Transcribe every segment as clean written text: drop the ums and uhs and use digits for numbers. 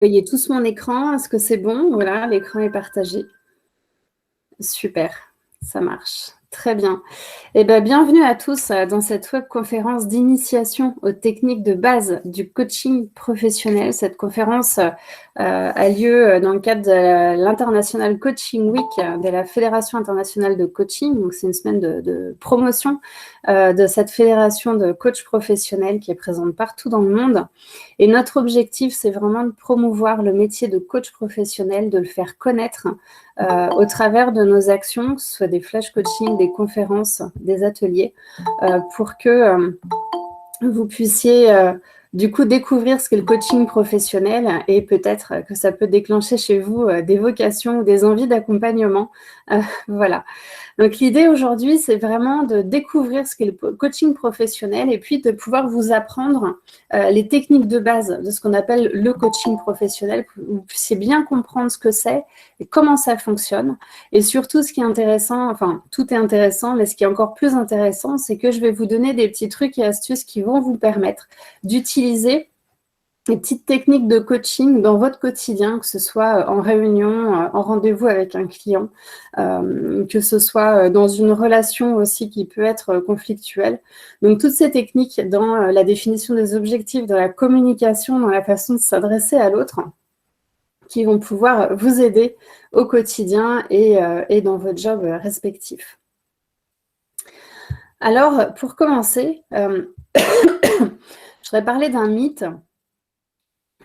voyez tous mon écran. Est-ce que c'est bon? Voilà, l'écran est partagé. Super, ça marche. Très bien. Eh bien, bienvenue à tous dans cette webconférence d'initiation aux techniques de base du coaching professionnel. Cette conférence a lieu dans le cadre de l'International Coaching Week de la Fédération internationale de coaching. Donc, c'est une semaine de promotion de cette fédération de coachs professionnels qui est présente partout dans le monde. Et notre objectif, c'est vraiment de promouvoir le métier de coach professionnel, de le faire connaître au travers de nos actions, que ce soit des flash coaching, des conférences, des ateliers, pour que vous puissiez du coup découvrir ce qu'est le coaching professionnel et peut-être que ça peut déclencher chez vous des vocations ou des envies d'accompagnement. Voilà. Donc l'idée aujourd'hui, c'est vraiment de découvrir ce qu'est le coaching professionnel et puis de pouvoir vous apprendre les techniques de base de ce qu'on appelle le coaching professionnel, pour que vous puissiez bien comprendre ce que c'est et comment ça fonctionne. Et surtout, ce qui est intéressant, enfin, tout est intéressant, mais ce qui est encore plus intéressant, c'est que je vais vous donner des petits trucs et astuces qui vont vous permettre d'utiliser des petites techniques de coaching dans votre quotidien, que ce soit en réunion, en rendez-vous avec un client, que ce soit dans une relation aussi qui peut être conflictuelle. Donc, toutes ces techniques dans la définition des objectifs, dans la communication, dans la façon de s'adresser à l'autre, qui vont pouvoir vous aider au quotidien et dans votre job respectif. Alors, pour commencer, je voudrais parler d'un mythe.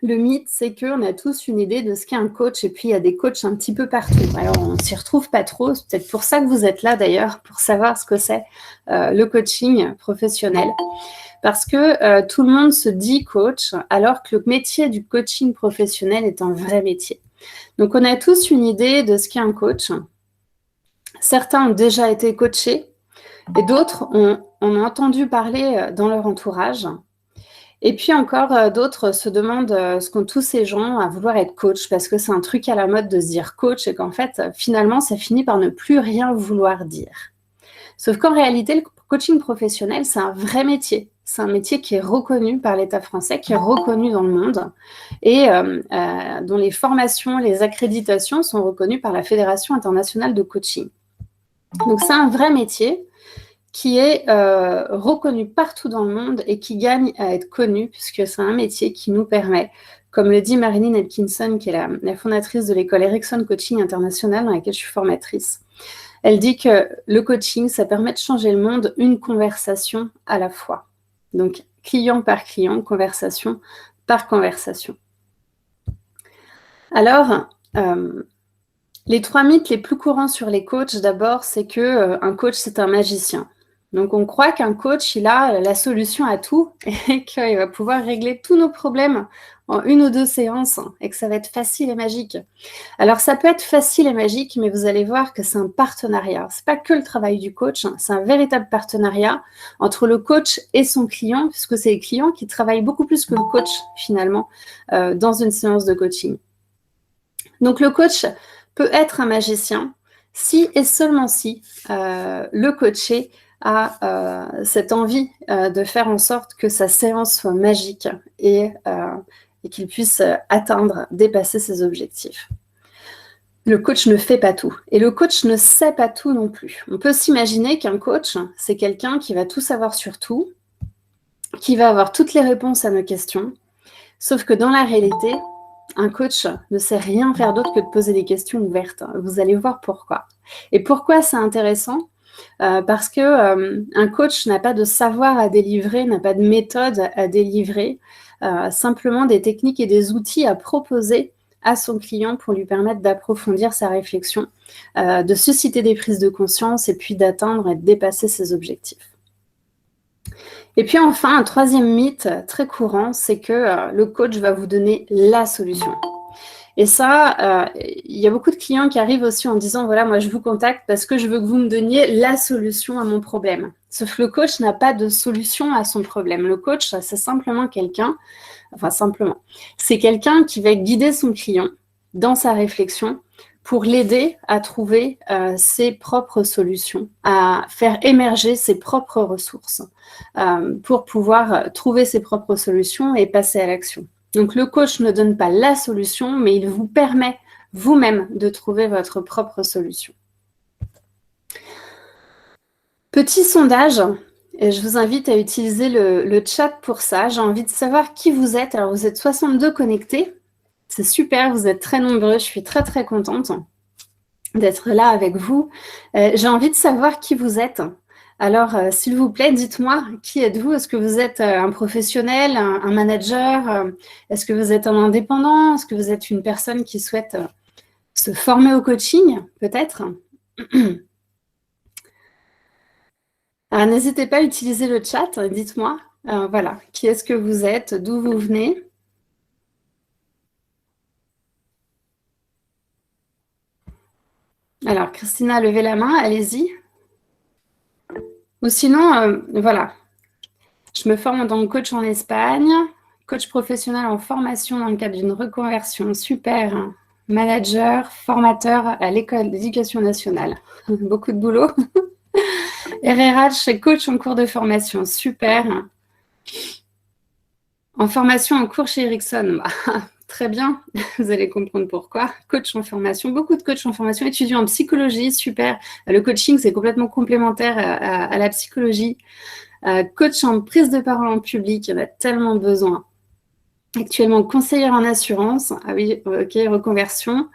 Le mythe, c'est qu'on a tous une idée de ce qu'est un coach et puis il y a des coachs un petit peu partout. Alors, on ne s'y retrouve pas trop. C'est peut-être pour ça que vous êtes là d'ailleurs, pour savoir ce que c'est le coaching professionnel. Parce que tout le monde se dit coach, alors que le métier du coaching professionnel est un vrai métier. Donc, on a tous une idée de ce qu'est un coach. Certains ont déjà été coachés et d'autres ont entendu parler dans leur entourage. Et puis encore, d'autres se demandent ce qu'ont tous ces gens à vouloir être coach, parce que c'est un truc à la mode de se dire coach et qu'en fait, finalement, ça finit par ne plus rien vouloir dire. Sauf qu'en réalité, le coaching professionnel, c'est un vrai métier. C'est un métier qui est reconnu par l'État français, qui est reconnu dans le monde et dont les formations, les accréditations sont reconnues par la Fédération internationale de coaching. Donc, c'est un vrai métier qui est reconnu partout dans le monde et qui gagne à être connu, puisque c'est un métier qui nous permet, comme le dit Marilyn Atkinson, qui est la fondatrice de l'école Ericsson Coaching International, dans laquelle je suis formatrice. Elle dit que le coaching, ça permet de changer le monde une conversation à la fois. Donc, client par client, conversation par conversation. Alors, les 3 mythes les plus courants sur les coachs, d'abord, c'est qu'un coach, c'est un magicien. Donc, on croit qu'un coach, il a la solution à tout et qu'il va pouvoir régler tous nos problèmes en 1 ou 2 séances et que ça va être facile et magique. Alors, ça peut être facile et magique, mais vous allez voir que c'est un partenariat. Ce n'est pas que le travail du coach, c'est un véritable partenariat entre le coach et son client, puisque c'est les clients qui travaillent beaucoup plus que le coach, finalement, dans une séance de coaching. Donc, le coach peut être un magicien si et seulement si le coaché a cette envie de faire en sorte que sa séance soit magique et qu'il puisse atteindre, dépasser ses objectifs. Le coach ne fait pas tout et le coach ne sait pas tout non plus. On peut s'imaginer qu'un coach, c'est quelqu'un qui va tout savoir sur tout, qui va avoir toutes les réponses à nos questions, sauf que dans la réalité, un coach ne sait rien faire d'autre que de poser des questions ouvertes. Vous allez voir pourquoi. Et pourquoi c'est intéressant ? Parce qu'un coach n'a pas de savoir à délivrer, n'a pas de méthode à délivrer, simplement des techniques et des outils à proposer à son client pour lui permettre d'approfondir sa réflexion, de susciter des prises de conscience et puis d'atteindre et de dépasser ses objectifs. Et puis enfin, un 3e mythe très courant, c'est que le coach va vous donner la solution. Et ça, il y a beaucoup de clients qui arrivent aussi en disant, voilà, moi je vous contacte parce que je veux que vous me donniez la solution à mon problème. Sauf que le coach n'a pas de solution à son problème. Le coach, c'est simplement quelqu'un, c'est quelqu'un qui va guider son client dans sa réflexion pour l'aider à trouver ses propres solutions, à faire émerger ses propres ressources, pour pouvoir trouver ses propres solutions et passer à l'action. Donc, le coach ne donne pas la solution, mais il vous permet vous-même de trouver votre propre solution. Petit sondage, et je vous invite à utiliser le chat pour ça. J'ai envie de savoir qui vous êtes. Alors, vous êtes 62 connectés. C'est super, vous êtes très nombreux. Je suis très, très contente d'être là avec vous. J'ai envie de savoir qui vous êtes. Alors, s'il vous plaît, dites-moi, qui êtes-vous? Est-ce que vous êtes un professionnel, un manager? Est-ce que vous êtes un indépendant? Est-ce que vous êtes une personne qui souhaite se former au coaching, peut-être? Alors, n'hésitez pas à utiliser le chat, dites-moi. Voilà, qui est-ce que vous êtes? D'où vous venez? Alors, Christina, levez la main, allez-y. Ou sinon, voilà, je me forme en tant que coach en Espagne, coach professionnel en formation dans le cadre d'une reconversion. Super. Manager, formateur à l'école d'éducation nationale. Beaucoup de boulot. RRH, coach en cours de formation. Super. En formation en cours chez Ericsson. Très bien, vous allez comprendre pourquoi. Coach en formation, beaucoup de coachs en formation, étudiants en psychologie, super. Le coaching, c'est complètement complémentaire à la psychologie. Coach en prise de parole en public, il y en a tellement besoin. Actuellement, conseillère en assurance, ah oui, ok, reconversion.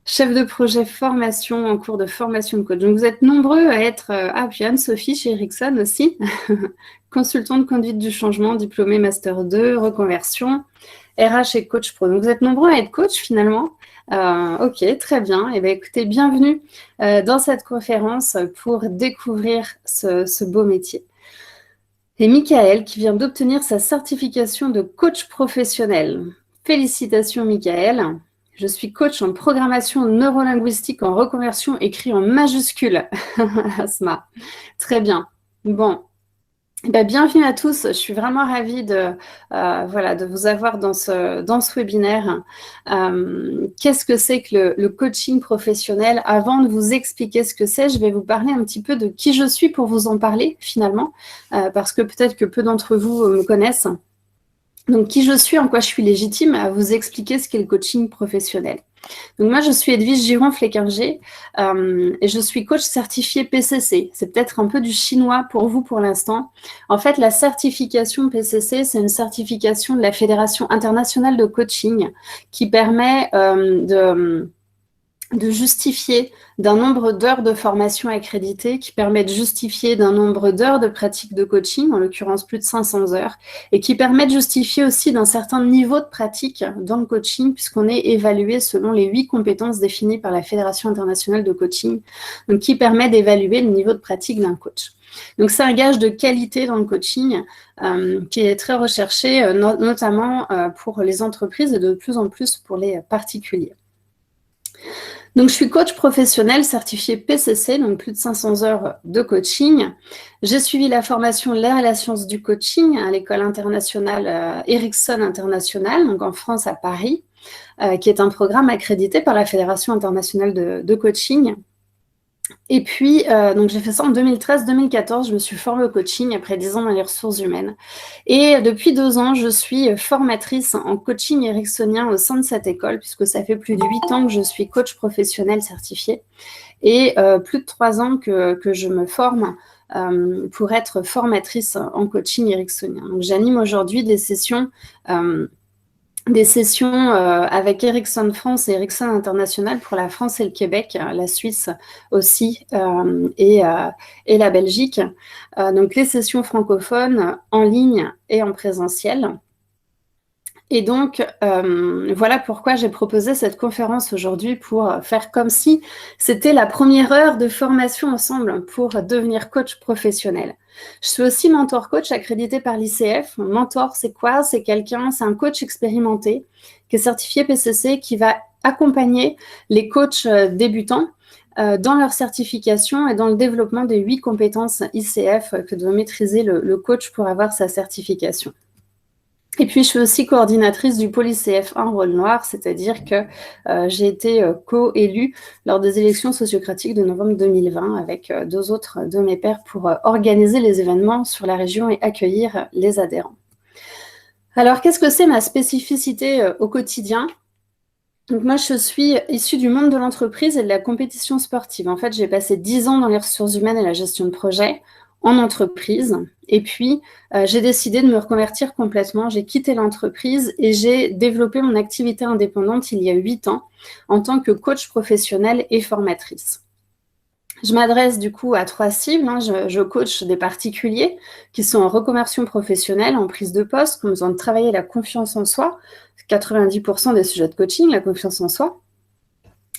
Chef de projet formation en cours de formation de coach. Donc, vous êtes nombreux à être... puis Anne-Sophie chez Ericsson aussi. Consultant de conduite du changement, diplômé Master 2, reconversion. RH et coach pro. Donc, vous êtes nombreux à être coach finalement. Ok, très bien. Eh bien, écoutez, bienvenue dans cette conférence pour découvrir ce beau métier. Et Michael qui vient d'obtenir sa certification de coach professionnel. Félicitations Michael. Je suis coach en programmation neurolinguistique en reconversion, écrit en majuscule. Asma. Très bien. Bon. Bienvenue à tous, je suis vraiment ravie de vous avoir dans ce webinaire. Qu'est-ce que c'est que le coaching professionnel? Avant de vous expliquer ce que c'est, je vais vous parler un petit peu de qui je suis pour vous en parler finalement, parce que peut-être que peu d'entre vous me connaissent. Donc, qui je suis, en quoi je suis légitime à vous expliquer ce qu'est le coaching professionnel. Donc, moi, je suis Edwige Giron-Fleckinger et je suis coach certifié PCC. C'est peut-être un peu du chinois pour vous pour l'instant. En fait, la certification PCC, c'est une certification de la Fédération internationale de coaching qui permet de justifier d'un nombre d'heures de formation accréditée, qui permet de justifier d'un nombre d'heures de pratique de coaching, en l'occurrence plus de 500 heures, et qui permet de justifier aussi d'un certain niveau de pratique dans le coaching, puisqu'on est évalué selon les 8 compétences définies par la Fédération internationale de coaching, donc qui permet d'évaluer le niveau de pratique d'un coach. Donc, c'est un gage de qualité dans le coaching qui est très recherché, notamment pour les entreprises et de plus en plus pour les particuliers. Donc, je suis coach professionnel certifié PCC, donc plus de 500 heures de coaching. J'ai suivi la formation L'air et la science du coaching à l'école internationale Ericsson International, donc en France à Paris, qui est un programme accrédité par la Fédération internationale de coaching. Et puis, donc j'ai fait ça en 2013-2014, je me suis formée au coaching après 10 ans dans les ressources humaines. Et depuis 2 ans, je suis formatrice en coaching ericksonien au sein de cette école, puisque ça fait plus de 8 ans que je suis coach professionnel certifié et plus de 3 ans que je me forme pour être formatrice en coaching ericksonien. Donc, j'anime aujourd'hui des sessions avec Ericsson France et Ericsson International pour la France et le Québec, la Suisse aussi et la Belgique. Donc les sessions francophones en ligne et en présentiel. Et donc, voilà pourquoi j'ai proposé cette conférence aujourd'hui pour faire comme si c'était la première heure de formation ensemble pour devenir coach professionnel. Je suis aussi mentor coach accrédité par l'ICF. Mentor, c'est quoi? C'est un coach expérimenté qui est certifié PCC qui va accompagner les coachs débutants dans leur certification et dans le développement des 8 compétences ICF que doit maîtriser le coach pour avoir sa certification. Et puis, je suis aussi coordinatrice du pôle ICF1 Rôle Noir, c'est-à-dire que j'ai été co-élue lors des élections sociocratiques de novembre 2020 avec 2 autres de mes pairs pour organiser les événements sur la région et accueillir les adhérents. Alors, qu'est-ce que c'est ma spécificité au quotidien ? Donc moi, je suis issue du monde de l'entreprise et de la compétition sportive. En fait, j'ai passé 10 ans dans les ressources humaines et la gestion de projet en entreprise. Et puis, j'ai décidé de me reconvertir complètement. J'ai quitté l'entreprise et j'ai développé mon activité indépendante il y a 8 ans en tant que coach professionnel et formatrice. Je m'adresse du coup à 3 cibles. Je coach des particuliers qui sont en reconversion professionnelle, en prise de poste, qui ont besoin de travailler la confiance en soi. 90% des sujets de coaching, la confiance en soi.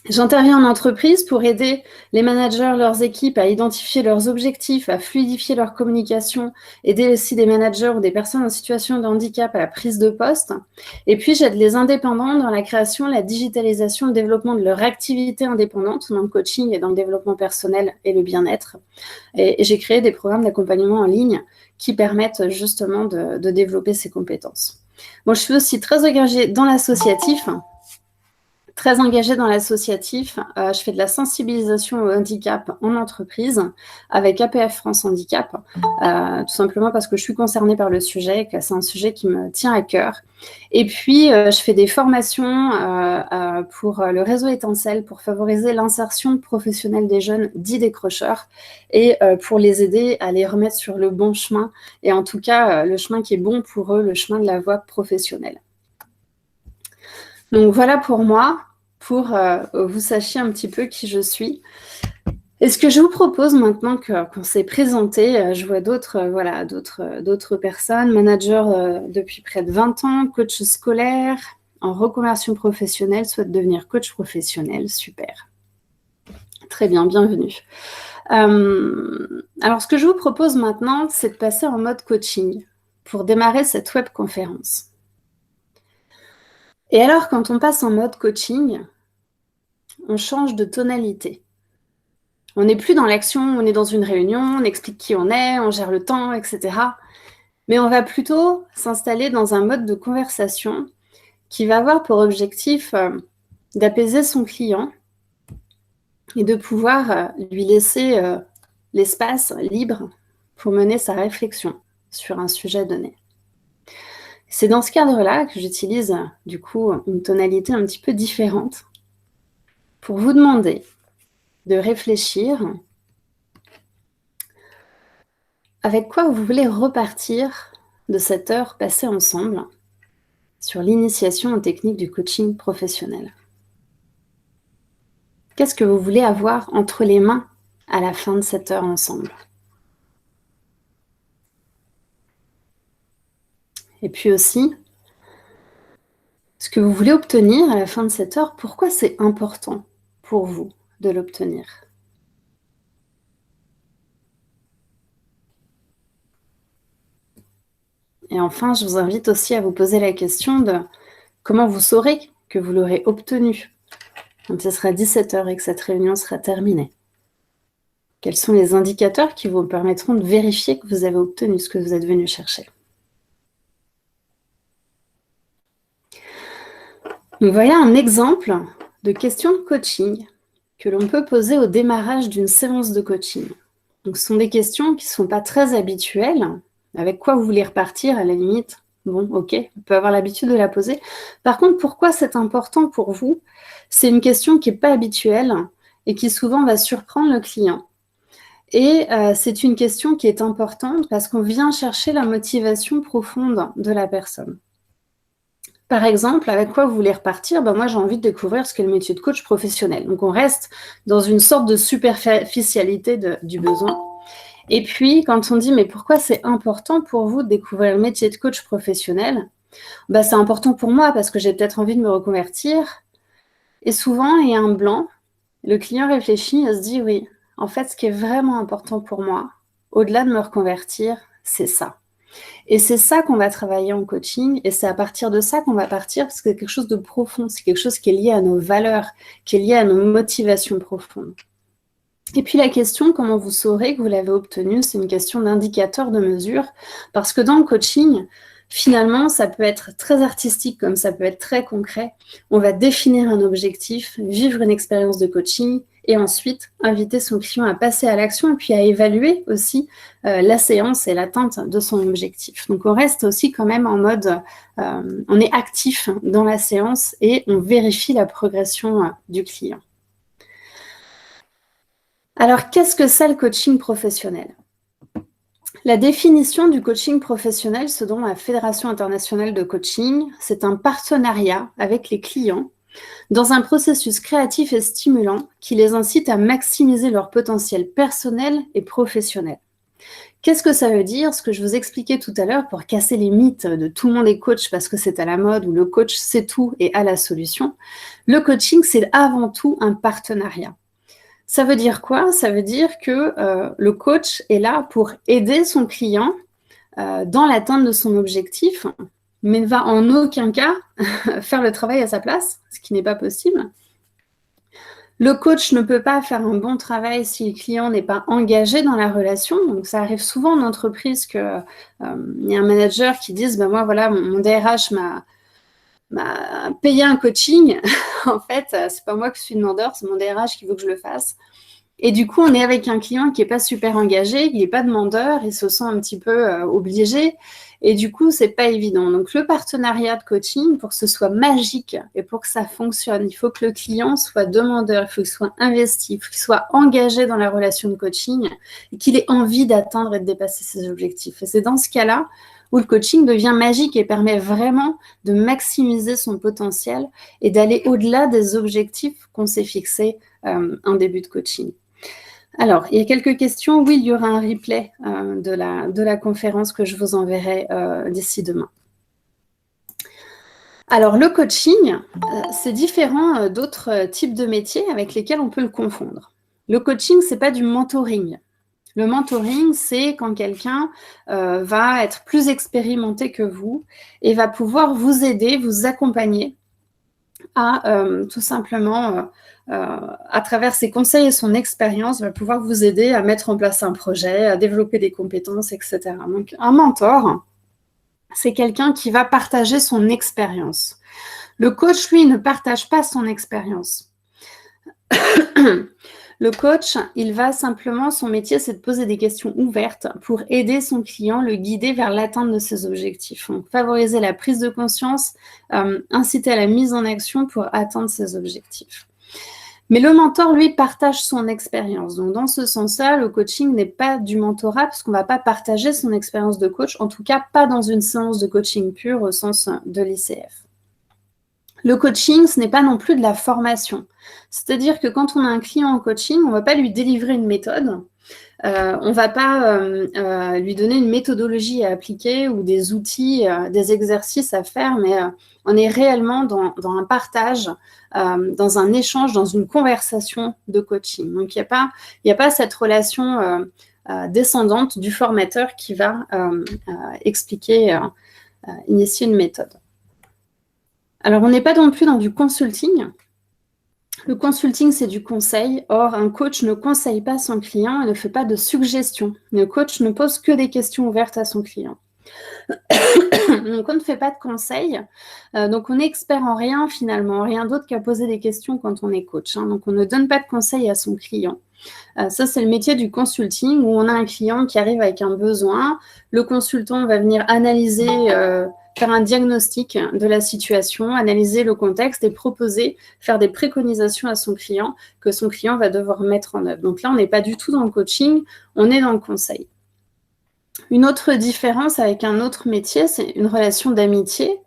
J'interviens en entreprise pour aider les managers, leurs équipes à identifier leurs objectifs, à fluidifier leur communication, aider aussi des managers ou des personnes en situation de handicap à la prise de poste. Et puis, j'aide les indépendants dans la création, la digitalisation, le développement de leur activité indépendante dans le coaching et dans le développement personnel et le bien-être. Et j'ai créé des programmes d'accompagnement en ligne qui permettent justement de développer ces compétences. Bon, je suis aussi très engagée dans l'associatif. Je fais de la sensibilisation au handicap en entreprise avec APF France Handicap, tout simplement parce que je suis concernée par le sujet et que c'est un sujet qui me tient à cœur. Et puis, je fais des formations pour le réseau Étincelle pour favoriser l'insertion professionnelle des jeunes dits décrocheurs et pour les aider à les remettre sur le bon chemin et en tout cas, le chemin qui est bon pour eux, le chemin de la voie professionnelle. Donc voilà pour moi, pour vous sachiez un petit peu qui je suis. Et ce que je vous propose maintenant qu'on s'est présenté, je vois d'autres personnes, manager depuis près de 20 ans, coach scolaire, en reconversion professionnelle, souhaite devenir coach professionnel, super. Très bien, bienvenue. Alors ce que je vous propose maintenant, c'est de passer en mode coaching pour démarrer cette webconférence. Et alors, quand on passe en mode coaching, on change de tonalité. On n'est plus dans l'action, on est dans une réunion, on explique qui on est, on gère le temps, etc. Mais on va plutôt s'installer dans un mode de conversation qui va avoir pour objectif d'apaiser son client et de pouvoir lui laisser l'espace libre pour mener sa réflexion sur un sujet donné. C'est dans ce cadre-là que j'utilise du coup une tonalité un petit peu différente pour vous demander de réfléchir avec quoi vous voulez repartir de cette heure passée ensemble sur l'initiation aux techniques du coaching professionnel. Qu'est-ce que vous voulez avoir entre les mains à la fin de cette heure ensemble ? Et puis aussi, ce que vous voulez obtenir à la fin de cette heure, pourquoi c'est important pour vous de l'obtenir ? Et enfin, je vous invite aussi à vous poser la question de comment vous saurez que vous l'aurez obtenu quand ce sera 17h et que cette réunion sera terminée. Quels sont les indicateurs qui vous permettront de vérifier que vous avez obtenu ce que vous êtes venu chercher ? Donc voilà un exemple de questions de coaching que l'on peut poser au démarrage d'une séance de coaching. Donc ce sont des questions qui ne sont pas très habituelles. Avec quoi vous voulez repartir, à la limite ? Bon, ok, on peut avoir l'habitude de la poser. Par contre, pourquoi c'est important pour vous ? C'est une question qui n'est pas habituelle et qui souvent va surprendre le client. Et c'est une question qui est importante parce qu'on vient chercher la motivation profonde de la personne. Par exemple, avec quoi vous voulez repartir ? Moi, j'ai envie de découvrir ce qu'est le métier de coach professionnel. Donc, on reste dans une sorte de superficialité du besoin. Et puis, quand on dit, mais pourquoi c'est important pour vous de découvrir le métier de coach professionnel ? C'est important pour moi parce que j'ai peut-être envie de me reconvertir. Et souvent, il y a un blanc. Le client réfléchit et se dit, oui, en fait, ce qui est vraiment important pour moi, au-delà de me reconvertir, c'est ça. Et c'est ça qu'on va travailler en coaching et c'est à partir de ça qu'on va partir parce que c'est quelque chose de profond, c'est quelque chose qui est lié à nos valeurs, qui est lié à nos motivations profondes. Et puis la question, comment vous saurez que vous l'avez obtenu, c'est une question d'indicateur de mesure parce que dans le coaching, finalement, ça peut être très artistique comme ça peut être très concret. On va définir un objectif, vivre une expérience de coaching et ensuite inviter son client à passer à l'action et puis à évaluer aussi la séance et l'atteinte de son objectif. Donc, on reste aussi quand même en mode, on est actif dans la séance et on vérifie la progression du client. Alors, qu'est-ce que c'est le coaching professionnel ? La définition du coaching professionnel, selon la Fédération internationale de coaching, c'est un partenariat avec les clients dans un processus créatif et stimulant qui les incite à maximiser leur potentiel personnel et professionnel. Qu'est-ce que ça veut dire ? Ce que je vous expliquais tout à l'heure pour casser les mythes de tout le monde est coach parce que c'est à la mode ou le coach sait tout et a la solution. Le coaching, c'est avant tout un partenariat. Ça veut dire quoi ? Ça veut dire que le coach est là pour aider son client dans l'atteinte de son objectif, mais ne va en aucun cas faire le travail à sa place, ce qui n'est pas possible. Le coach ne peut pas faire un bon travail si le client n'est pas engagé dans la relation. Donc, ça arrive souvent en entreprise qu'il y a un manager qui dise moi, voilà, mon DRH m'a payé un coaching. En fait, c'est pas moi qui suis demandeur, c'est mon DRH qui veut que je le fasse. Et du coup, on est avec un client qui n'est pas super engagé, qui n'est pas demandeur, il se sent un petit peu obligé. Et du coup, c'est pas évident. Donc, le partenariat de coaching, pour que ce soit magique et pour que ça fonctionne, il faut que le client soit demandeur, il faut qu'il soit investi, il faut qu'il soit engagé dans la relation de coaching et qu'il ait envie d'atteindre et de dépasser ses objectifs. Et c'est dans ce cas-là où le coaching devient magique et permet vraiment de maximiser son potentiel et d'aller au-delà des objectifs qu'on s'est fixés en début de coaching. Alors, il y a quelques questions. Oui, il y aura un replay de la conférence que je vous enverrai d'ici demain. Alors, le coaching, c'est différent d'autres types de métiers avec lesquels on peut le confondre. Le coaching, ce n'est pas du mentoring. Le mentoring, c'est quand quelqu'un va être plus expérimenté que vous et va pouvoir vous aider, vous accompagner à tout simplement, à travers ses conseils et son expérience, va pouvoir vous aider à mettre en place un projet, à développer des compétences, etc. Donc, un mentor, c'est quelqu'un qui va partager son expérience. Le coach, lui, ne partage pas son expérience. Le coach, il va simplement, son métier, c'est de poser des questions ouvertes pour aider son client, le guider vers l'atteinte de ses objectifs. Donc, favoriser la prise de conscience, inciter à la mise en action pour atteindre ses objectifs. Mais le mentor, lui, partage son expérience. Donc, dans ce sens-là, le coaching n'est pas du mentorat parce qu'on ne va pas partager son expérience de coach, en tout cas pas dans une séance de coaching pure au sens de l'ICF. Le coaching, ce n'est pas non plus de la formation. C'est-à-dire que quand on a un client en coaching, on ne va pas lui délivrer une méthode, on ne va pas lui donner une méthodologie à appliquer ou des outils, des exercices à faire, mais on est réellement dans un partage, dans un échange, dans une conversation de coaching. Donc, il n'y a pas cette relation descendante du formateur qui va expliquer, initier une méthode. Alors, on n'est pas non plus dans du consulting. Le consulting, c'est du conseil. Or, un coach ne conseille pas son client et ne fait pas de suggestions. Le coach ne pose que des questions ouvertes à son client. Donc, on ne fait pas de conseil. Donc, on n'est expert en rien, finalement. Rien d'autre qu'à poser des questions quand on est coach. Donc, on ne donne pas de conseil à son client. Ça, c'est le métier du consulting où on a un client qui arrive avec un besoin. Le consultant va venir analyser... faire un diagnostic de la situation, analyser le contexte et proposer, faire des préconisations à son client que son client va devoir mettre en œuvre. Donc là, on n'est pas du tout dans le coaching, on est dans le conseil. Une autre différence avec un autre métier, c'est une relation d'amitié.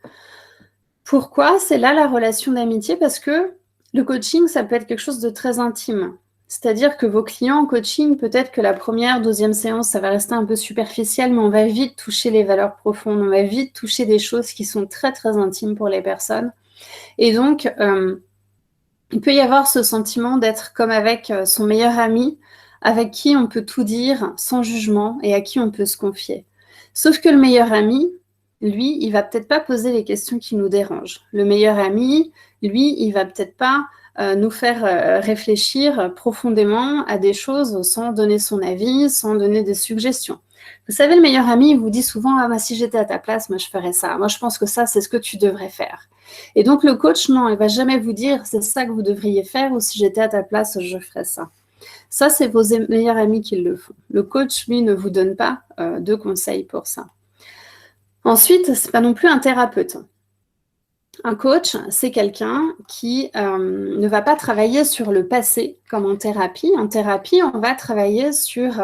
Pourquoi ? C'est là la relation d'amitié parce que le coaching, ça peut être quelque chose de très intime. C'est-à-dire que vos clients en coaching, peut-être que la première, deuxième séance, ça va rester un peu superficiel, mais on va vite toucher les valeurs profondes, on va vite toucher des choses qui sont très, très intimes pour les personnes. Et donc, il peut y avoir ce sentiment d'être comme avec son meilleur ami, avec qui on peut tout dire sans jugement et à qui on peut se confier. Sauf que le meilleur ami, lui, il va peut-être pas poser les questions qui nous dérangent. Le meilleur ami, lui, il va peut-être pas nous faire réfléchir profondément à des choses sans donner son avis, sans donner des suggestions. Vous savez, le meilleur ami, il vous dit souvent « Ah, bah, si j'étais à ta place, moi, je ferais ça. Moi, je pense que ça, c'est ce que tu devrais faire. » Et donc, le coach, non, il ne va jamais vous dire « c'est ça que vous devriez faire » ou « si j'étais à ta place, je ferais ça ». Ça, c'est vos meilleurs amis qui le font. Le coach, lui, ne vous donne pas de conseils pour ça. Ensuite, ce n'est pas non plus un thérapeute. Un coach, c'est quelqu'un qui ne va pas travailler sur le passé comme en thérapie. En thérapie, on va travailler sur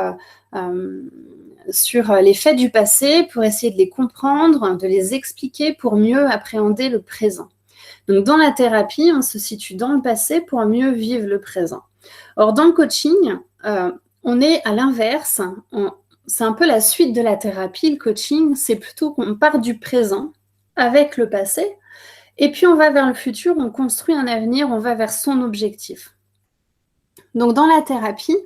les faits du passé pour essayer de les comprendre, de les expliquer pour mieux appréhender le présent. Donc, dans la thérapie, on se situe dans le passé pour mieux vivre le présent. Or, dans le coaching, on est à l'inverse. C'est un peu la suite de la thérapie. Le coaching, c'est plutôt qu'on part du présent avec le passé et puis on va vers le futur, on construit un avenir, on va vers son objectif. Donc, dans la thérapie,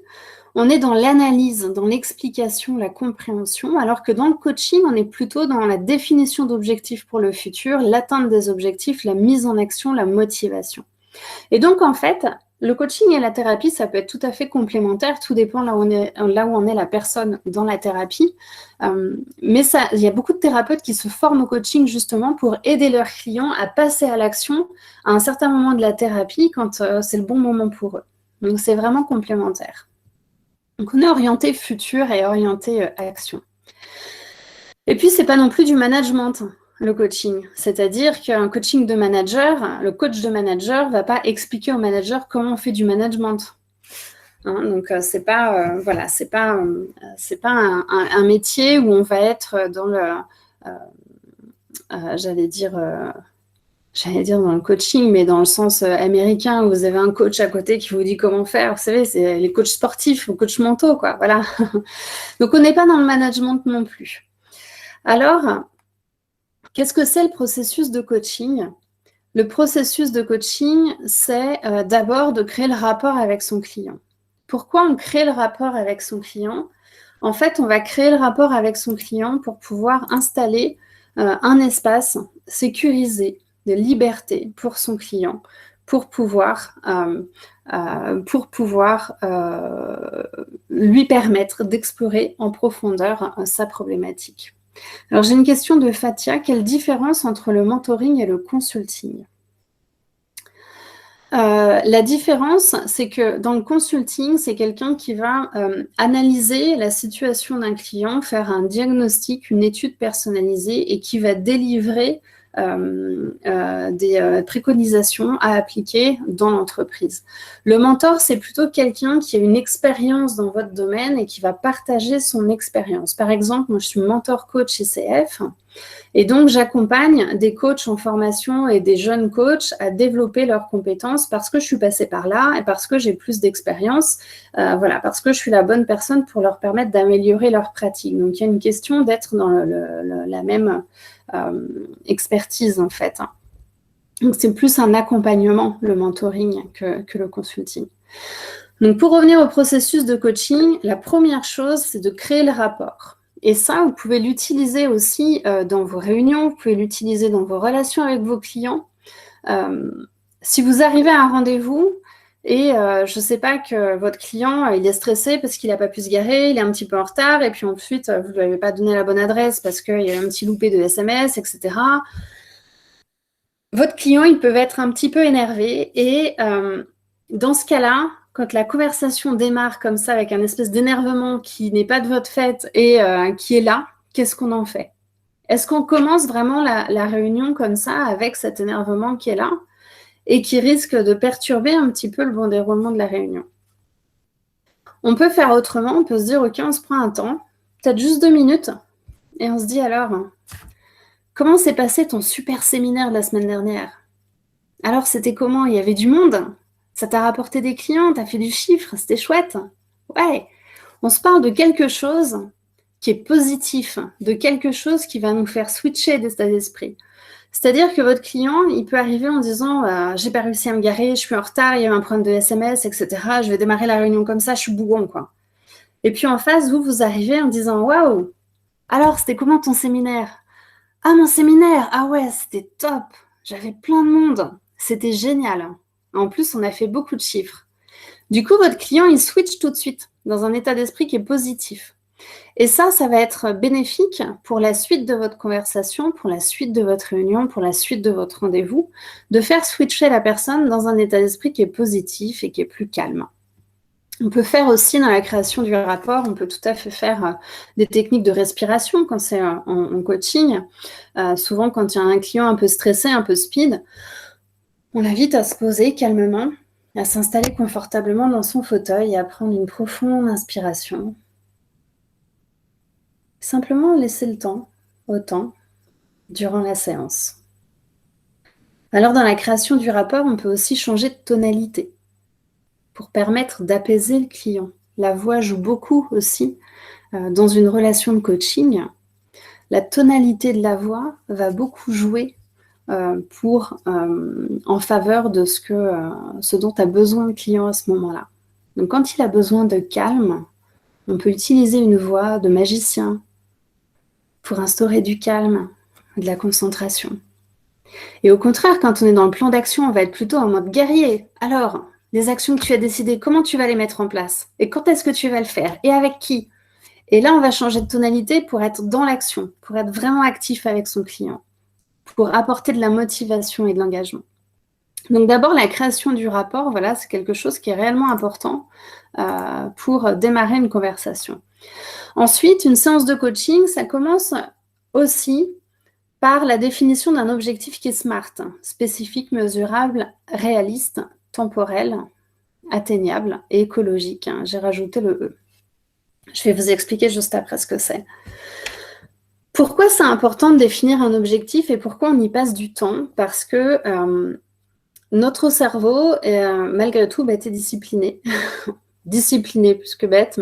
on est dans l'analyse, dans l'explication, la compréhension, alors que dans le coaching, on est plutôt dans la définition d'objectifs pour le futur, l'atteinte des objectifs, la mise en action, la motivation. Et donc, en fait, le coaching et la thérapie, ça peut être tout à fait complémentaire, tout dépend là où on est la personne dans la thérapie. Mais il y a beaucoup de thérapeutes qui se forment au coaching justement pour aider leurs clients à passer à l'action à un certain moment de la thérapie quand c'est le bon moment pour eux. Donc, c'est vraiment complémentaire. Donc, on est orienté futur et orienté action. Et puis, c'est pas non plus du management, le coaching. C'est-à-dire qu'un coaching de manager, le coach de manager va pas expliquer au manager comment on fait du management. Hein, donc, c'est pas un métier où on va être dans le, j'allais dire dans le coaching, mais dans le sens américain, où vous avez un coach à côté qui vous dit comment faire. Vous savez, c'est les coachs sportifs ou coachs mentaux, quoi. Voilà. Donc, on n'est pas dans le management non plus. Alors, qu'est-ce que c'est le processus de coaching ? Le processus de coaching, c'est d'abord de créer le rapport avec son client. Pourquoi on crée le rapport avec son client ? En fait, on va créer le rapport avec son client pour pouvoir installer un espace sécurisé de liberté pour son client, pour pouvoir lui permettre d'explorer en profondeur sa problématique. Alors, j'ai une question de Fatia. Quelle différence entre le mentoring et le consulting ? La différence, c'est que dans le consulting, c'est quelqu'un qui va analyser la situation d'un client, faire un diagnostic, une étude personnalisée et qui va délivrer des préconisations à appliquer dans l'entreprise. Le mentor, c'est plutôt quelqu'un qui a une expérience dans votre domaine et qui va partager son expérience. Par exemple, moi, je suis mentor coach ICF. Et donc, j'accompagne des coachs en formation et des jeunes coachs à développer leurs compétences parce que je suis passée par là et parce que j'ai plus d'expérience, parce que je suis la bonne personne pour leur permettre d'améliorer leur pratique. Donc, il y a une question d'être dans la même expertise, en fait. Donc, c'est plus un accompagnement, le mentoring, que le consulting. Donc, pour revenir au processus de coaching, la première chose, c'est de créer le rapport. Et ça, vous pouvez l'utiliser aussi dans vos réunions, vous pouvez l'utiliser dans vos relations avec vos clients. Si vous arrivez à un rendez-vous et je ne sais pas que votre client, il est stressé parce qu'il n'a pas pu se garer, il est un petit peu en retard et puis ensuite, vous ne lui avez pas donné la bonne adresse parce qu'il y a eu un petit loupé de SMS, etc. Votre client, il peut être un petit peu énervé et dans ce cas-là, quand la conversation démarre comme ça, avec un espèce d'énervement qui n'est pas de votre fait et qui est là, qu'est-ce qu'on en fait ? Est-ce qu'on commence vraiment la réunion comme ça, avec cet énervement qui est là et qui risque de perturber un petit peu le bon déroulement de la réunion ? On peut faire autrement, on peut se dire, ok, on se prend un temps, peut-être juste 2 minutes, et on se dit alors, comment s'est passé ton super séminaire de la semaine dernière ? Alors, c'était comment ? Il y avait du monde ? Ça t'a rapporté des clients, t'as fait du chiffre, c'était chouette. Ouais, on se parle de quelque chose qui est positif, de quelque chose qui va nous faire switcher d'état d'esprit. C'est-à-dire que votre client, il peut arriver en disant j'ai pas réussi à me garer, je suis en retard, il y a eu un problème de SMS, etc. Je vais démarrer la réunion comme ça, je suis bougon, quoi. Et puis en face, vous arrivez en disant waouh, alors c'était comment ton séminaire ? Ah, mon séminaire, ah ouais, c'était top, j'avais plein de monde, c'était génial. En plus, on a fait beaucoup de chiffres. Du coup, votre client, il switch tout de suite dans un état d'esprit qui est positif. Et ça va être bénéfique pour la suite de votre conversation, pour la suite de votre réunion, pour la suite de votre rendez-vous, de faire switcher la personne dans un état d'esprit qui est positif et qui est plus calme. On peut faire aussi dans la création du rapport, on peut tout à fait faire des techniques de respiration quand c'est en coaching. Souvent, quand il y a un client un peu stressé, un peu speed, on l'invite à se poser calmement, à s'installer confortablement dans son fauteuil et à prendre une profonde inspiration. Simplement laisser le temps au temps durant la séance. Alors, dans la création du rapport, on peut aussi changer de tonalité pour permettre d'apaiser le client. La voix joue beaucoup aussi dans une relation de coaching. La tonalité de la voix va beaucoup jouer en faveur de ce dont a besoin le client à ce moment-là. Donc, quand il a besoin de calme, on peut utiliser une voix de magicien pour instaurer du calme, de la concentration. Et au contraire, quand on est dans le plan d'action, on va être plutôt en mode guerrier. Alors, les actions que tu as décidées, comment tu vas les mettre en place? Et quand est-ce que tu vas le faire? Et avec qui? Et là, on va changer de tonalité pour être dans l'action, pour être vraiment actif avec son client, pour apporter de la motivation et de l'engagement. Donc d'abord, la création du rapport, voilà, c'est quelque chose qui est réellement important pour démarrer une conversation. Ensuite, une séance de coaching, ça commence aussi par la définition d'un objectif qui est SMART, spécifique, mesurable, réaliste, temporel, atteignable et écologique. J'ai rajouté le E. Je vais vous expliquer juste après ce que c'est. Pourquoi c'est important de définir un objectif et pourquoi on y passe du temps? Parce que notre cerveau, malgré tout, est discipliné. Discipliné plus que bête,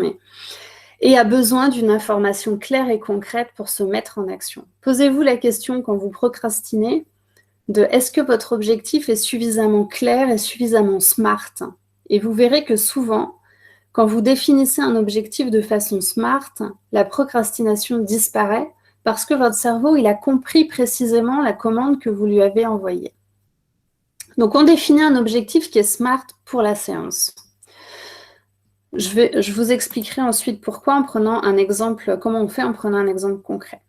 et a besoin d'une information claire et concrète pour se mettre en action. Posez-vous la question quand vous procrastinez de est-ce que votre objectif est suffisamment clair et suffisamment smart? Et vous verrez que souvent, quand vous définissez un objectif de façon smart, la procrastination disparaît parce que votre cerveau, il a compris précisément la commande que vous lui avez envoyée. Donc, on définit un objectif qui est smart pour la séance. Je vous expliquerai ensuite pourquoi en prenant un exemple, comment on fait en prenant un exemple concret.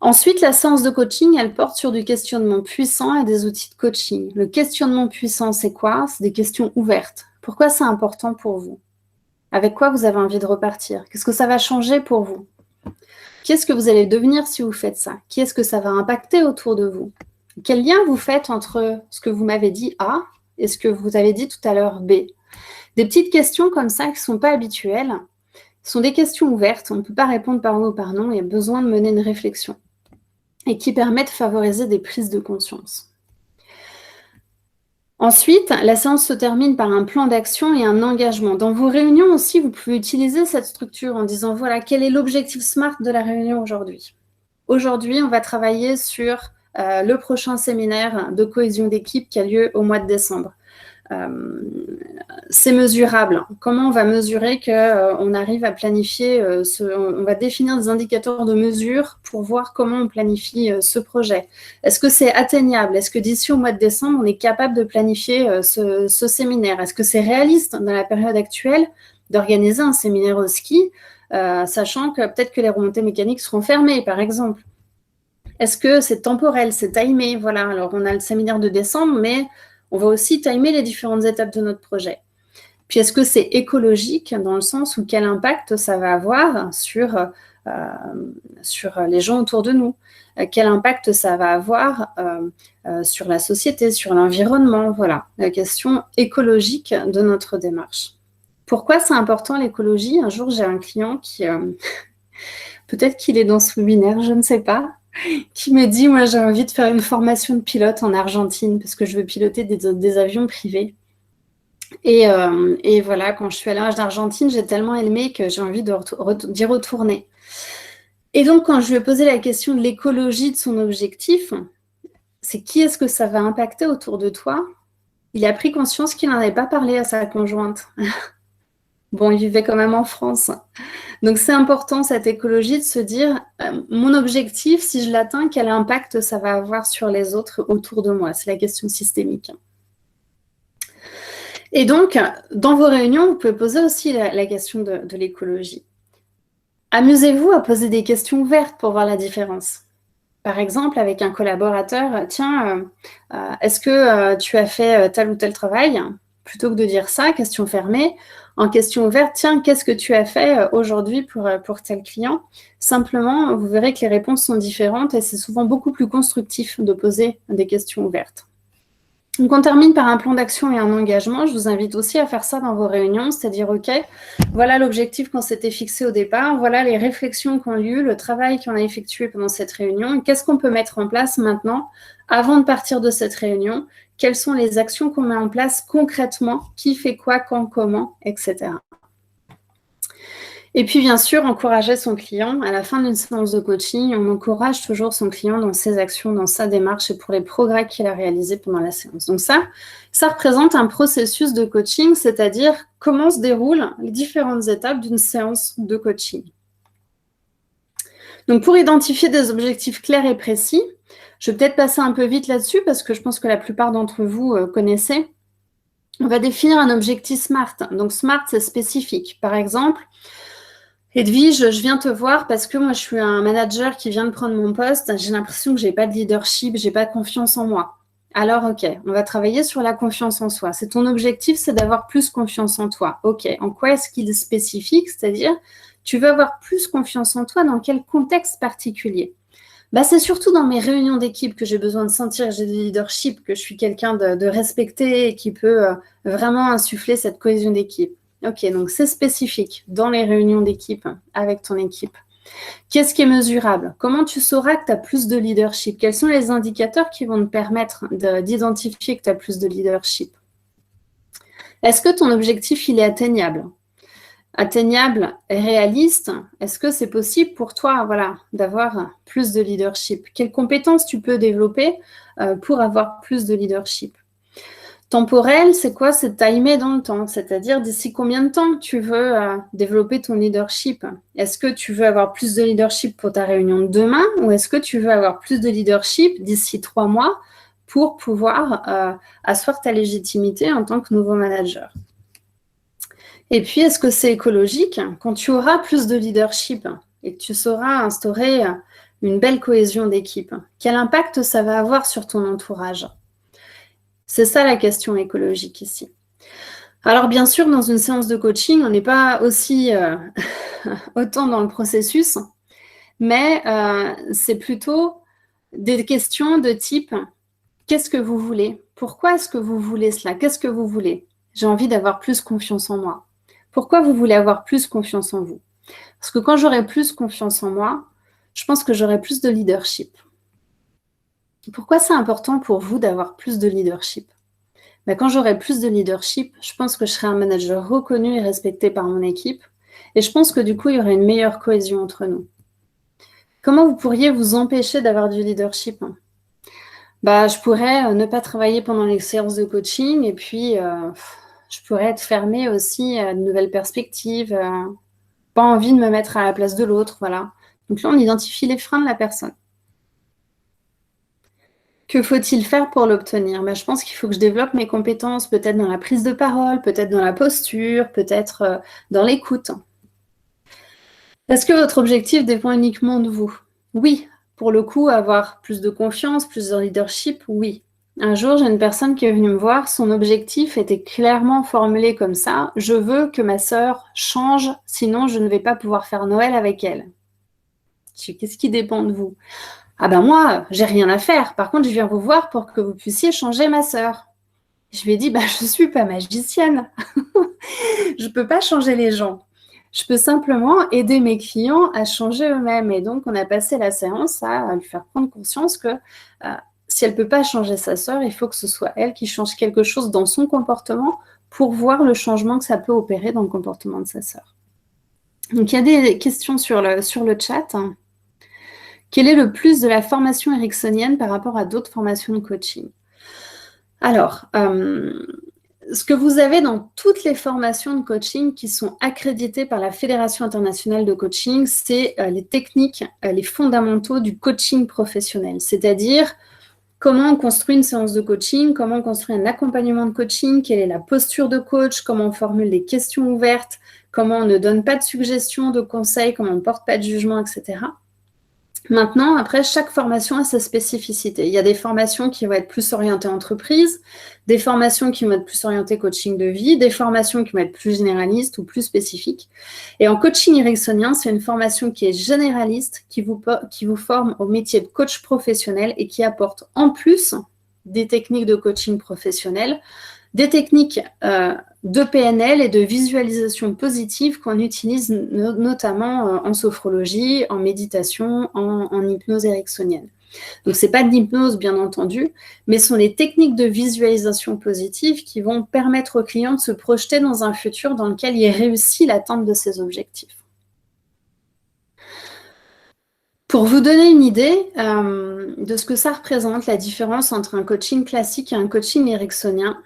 Ensuite, la séance de coaching, elle porte sur du questionnement puissant et des outils de coaching. Le questionnement puissant, c'est quoi? C'est des questions ouvertes. Pourquoi c'est important pour vous? Avec quoi vous avez envie de repartir? Qu'est-ce que ça va changer pour vous? Qui est-ce que vous allez devenir si vous faites ça? Qui est-ce que ça va impacter autour de vous? Quel lien vous faites entre ce que vous m'avez dit A et ce que vous avez dit tout à l'heure B? Des petites questions comme ça qui ne sont pas habituelles, sont des questions ouvertes, on ne peut pas répondre par oui ou par non, il y a besoin de mener une réflexion et qui permettent de favoriser des prises de conscience. Ensuite, la séance se termine par un plan d'action et un engagement. Dans vos réunions aussi, vous pouvez utiliser cette structure en disant, voilà, quel est l'objectif SMART de la réunion aujourd'hui? Aujourd'hui, on va travailler sur le prochain séminaire de cohésion d'équipe qui a lieu au mois de décembre. C'est mesurable. Comment on va mesurer qu'on arrive à planifier, on va définir des indicateurs de mesure pour voir comment on planifie ce projet. Est-ce que c'est atteignable? Est-ce que d'ici au mois de décembre, on est capable de planifier ce séminaire? Est-ce que c'est réaliste dans la période actuelle d'organiser un séminaire au ski, sachant que peut-être que les remontées mécaniques seront fermées, par exemple? Est-ce que c'est temporel, c'est timé? Voilà, alors on a le séminaire de décembre, mais on va aussi timer les différentes étapes de notre projet. Puis, est-ce que c'est écologique dans le sens où quel impact ça va avoir sur les gens autour de nous? Quel impact ça va avoir sur la société, sur l'environnement? Voilà, la question écologique de notre démarche. Pourquoi c'est important l'écologie? Un jour, j'ai un client qui, peut-être qu'il est dans ce webinaire, je ne sais pas, qui me dit, moi j'ai envie de faire une formation de pilote en Argentine parce que je veux piloter des avions privés. Et voilà, quand je suis allée en Argentine, j'ai tellement aimé que j'ai envie d'y retourner. Et donc, quand je lui ai posé la question de l'écologie de son objectif, c'est qui est-ce que ça va impacter autour de toi? Il a pris conscience qu'il n'en avait pas parlé à sa conjointe. Bon, il vivait quand même en France. Donc, c'est important, cette écologie, de se dire, mon objectif, si je l'atteins, quel impact ça va avoir sur les autres autour de moi? C'est la question systémique. Et donc, dans vos réunions, vous pouvez poser aussi la question de l'écologie. Amusez-vous à poser des questions ouvertes pour voir la différence. Par exemple, avec un collaborateur, tiens, est-ce que tu as fait tel ou tel travail? Plutôt que de dire ça, question fermée, en question ouverte, tiens, qu'est-ce que tu as fait aujourd'hui pour tel client? Simplement, vous verrez que les réponses sont différentes et c'est souvent beaucoup plus constructif de poser des questions ouvertes. Donc, on termine par un plan d'action et un engagement. Je vous invite aussi à faire ça dans vos réunions, c'est-à-dire, OK, voilà l'objectif qu'on s'était fixé au départ, voilà les réflexions qu'on a eues, le travail qu'on a effectué pendant cette réunion, et qu'est-ce qu'on peut mettre en place maintenant avant de partir de cette réunion? Quelles sont les actions qu'on met en place concrètement? Qui fait quoi, quand, comment, etc. Et puis, bien sûr, encourager son client. À la fin d'une séance de coaching, on encourage toujours son client dans ses actions, dans sa démarche et pour les progrès qu'il a réalisés pendant la séance. Donc ça représente un processus de coaching, c'est-à-dire comment se déroulent les différentes étapes d'une séance de coaching. Donc, pour identifier des objectifs clairs et précis, je vais peut-être passer un peu vite là-dessus parce que je pense que la plupart d'entre vous connaissez. On va définir un objectif SMART. Donc, SMART, c'est spécifique. Par exemple, Edwige, je viens te voir parce que moi, je suis un manager qui vient de prendre mon poste. J'ai l'impression que je n'ai pas de leadership, je n'ai pas de confiance en moi. Alors, OK, on va travailler sur la confiance en soi. C'est ton objectif, c'est d'avoir plus confiance en toi. OK, en quoi est-ce qu'il est spécifique? C'est-à-dire, tu veux avoir plus confiance en toi dans quel contexte particulier? C'est surtout dans mes réunions d'équipe que j'ai besoin de sentir que j'ai du leadership, que je suis quelqu'un de respecté et qui peut vraiment insuffler cette cohésion d'équipe. OK, donc c'est spécifique dans les réunions d'équipe avec ton équipe. Qu'est-ce qui est mesurable? Comment tu sauras que tu as plus de leadership? Quels sont les indicateurs qui vont te permettre d'identifier que tu as plus de leadership? Est-ce que ton objectif, il est atteignable? Atteignable et réaliste? Est-ce que c'est possible pour toi, d'avoir plus de leadership? Quelles compétences tu peux développer pour avoir plus de leadership? Temporel, c'est quoi? C'est timer dans le temps, c'est-à-dire d'ici combien de temps tu veux développer ton leadership? Est-ce que tu veux avoir plus de leadership pour ta réunion de demain ou est-ce que tu veux avoir plus de leadership d'ici 3 mois pour pouvoir asseoir ta légitimité en tant que nouveau manager? Et puis, est-ce que c'est écologique? Quand tu auras plus de leadership et que tu sauras instaurer une belle cohésion d'équipe, quel impact ça va avoir sur ton entourage? C'est ça la question écologique ici. Alors bien sûr, dans une séance de coaching, on n'est pas aussi autant dans le processus, mais c'est plutôt des questions de type « Qu'est-ce que vous voulez? Pourquoi est-ce que vous voulez cela? Qu'est-ce que vous voulez? J'ai envie d'avoir plus confiance en moi. Pourquoi vous voulez avoir plus confiance en vous? Parce que quand j'aurai plus confiance en moi, je pense que j'aurai plus de leadership. Pourquoi c'est important pour vous d'avoir plus de leadership? Quand j'aurai plus de leadership, je pense que je serai un manager reconnu et respecté par mon équipe. Et je pense que du coup, il y aurait une meilleure cohésion entre nous. Comment vous pourriez vous empêcher d'avoir du leadership? Je pourrais ne pas travailler pendant les séances de coaching et puis je pourrais être fermée aussi à de nouvelles perspectives, pas envie de me mettre à la place de l'autre, voilà. Donc là, on identifie les freins de la personne. Que faut-il faire pour l'obtenir? Je pense qu'il faut que je développe mes compétences, peut-être dans la prise de parole, peut-être dans la posture, peut-être dans l'écoute. Est-ce que votre objectif dépend uniquement de vous? Oui, pour le coup, avoir plus de confiance, plus de leadership, oui. Un jour, j'ai une personne qui est venue me voir, son objectif était clairement formulé comme ça: je veux que ma sœur change, sinon je ne vais pas pouvoir faire Noël avec elle. Qu'est-ce qui dépend de vous? Moi, j'ai rien à faire. Par contre, je viens vous voir pour que vous puissiez changer ma sœur. Je lui ai dit, je ne suis pas magicienne. Je ne peux pas changer les gens. Je peux simplement aider mes clients à changer eux-mêmes. Et donc, on a passé la séance à lui faire prendre conscience que si elle ne peut pas changer sa sœur, il faut que ce soit elle qui change quelque chose dans son comportement pour voir le changement que ça peut opérer dans le comportement de sa sœur. Donc, il y a des questions sur le chat. Quel est le plus de la formation ericksonienne par rapport à d'autres formations de coaching? Alors, ce que vous avez dans toutes les formations de coaching qui sont accréditées par la Fédération internationale de coaching, c'est les techniques, les fondamentaux du coaching professionnel. C'est-à-dire comment on construit une séance de coaching, comment on construit un accompagnement de coaching, quelle est la posture de coach, comment on formule des questions ouvertes, comment on ne donne pas de suggestions, de conseils, comment on ne porte pas de jugement, etc. Maintenant, après, chaque formation a sa spécificité. Il y a des formations qui vont être plus orientées entreprise, des formations qui vont être plus orientées coaching de vie, des formations qui vont être plus généralistes ou plus spécifiques. Et en coaching ericksonien, c'est une formation qui est généraliste, qui vous forme au métier de coach professionnel et qui apporte en plus des techniques de coaching professionnel, des techniques de PNL et de visualisation positive qu'on utilise notamment en sophrologie, en méditation, en hypnose ericksonienne. Donc, ce n'est pas de l'hypnose, bien entendu, mais ce sont les techniques de visualisation positive qui vont permettre au client de se projeter dans un futur dans lequel il réussit l'atteinte de ses objectifs. Pour vous donner une idée de ce que ça représente, la différence entre un coaching classique et un coaching ericksonien,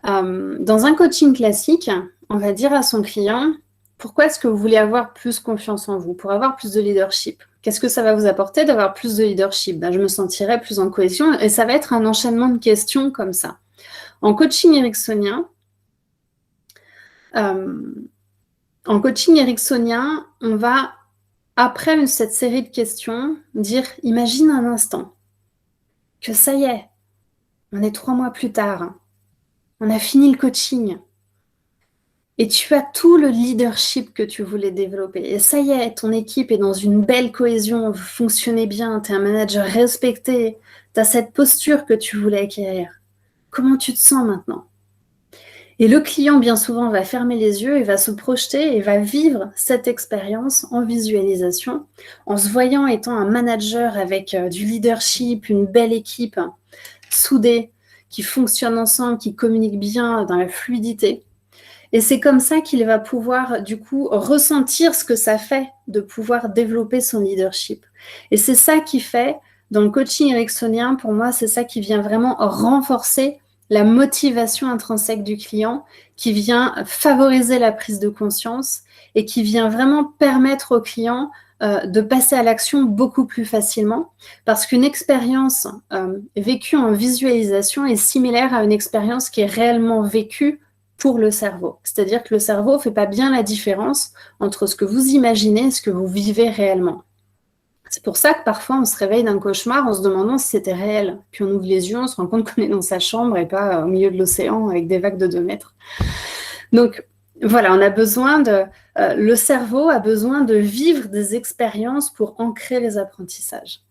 dans un coaching classique, on va dire à son client, pourquoi est-ce que vous voulez avoir plus confiance en vous? Pour avoir plus de leadership. Qu'est-ce que ça va vous apporter d'avoir plus de leadership? Je me sentirai plus en cohésion et ça va être un enchaînement de questions comme ça. En coaching ericksonien, on va, après cette série de questions, dire, imagine un instant que ça y est, on est 3 mois plus tard, on a fini le coaching et tu as tout le leadership que tu voulais développer. Et ça y est, ton équipe est dans une belle cohésion, vous fonctionnez bien, tu es un manager respecté, tu as cette posture que tu voulais acquérir. Comment tu te sens maintenant? Et le client, bien souvent, va fermer les yeux et va se projeter et va vivre cette expérience en visualisation, en se voyant étant un manager avec du leadership, une belle équipe soudée, qui fonctionne ensemble, qui communique bien dans la fluidité. Et c'est comme ça qu'il va pouvoir, du coup, ressentir ce que ça fait de pouvoir développer son leadership. Et c'est ça qui fait, dans le coaching ericksonien, pour moi, c'est ça qui vient vraiment renforcer la motivation intrinsèque du client, qui vient favoriser la prise de conscience et qui vient vraiment permettre au client de passer à l'action beaucoup plus facilement, parce qu'une expérience vécue en visualisation est similaire à une expérience qui est réellement vécue pour le cerveau. C'est-à-dire que le cerveau ne fait pas bien la différence entre ce que vous imaginez et ce que vous vivez réellement. C'est pour ça que parfois on se réveille d'un cauchemar en se demandant si c'était réel. Puis on ouvre les yeux, on se rend compte qu'on est dans sa chambre et pas au milieu de l'océan avec des vagues de 2 mètres. Donc voilà, on a besoin le cerveau a besoin de vivre des expériences pour ancrer les apprentissages.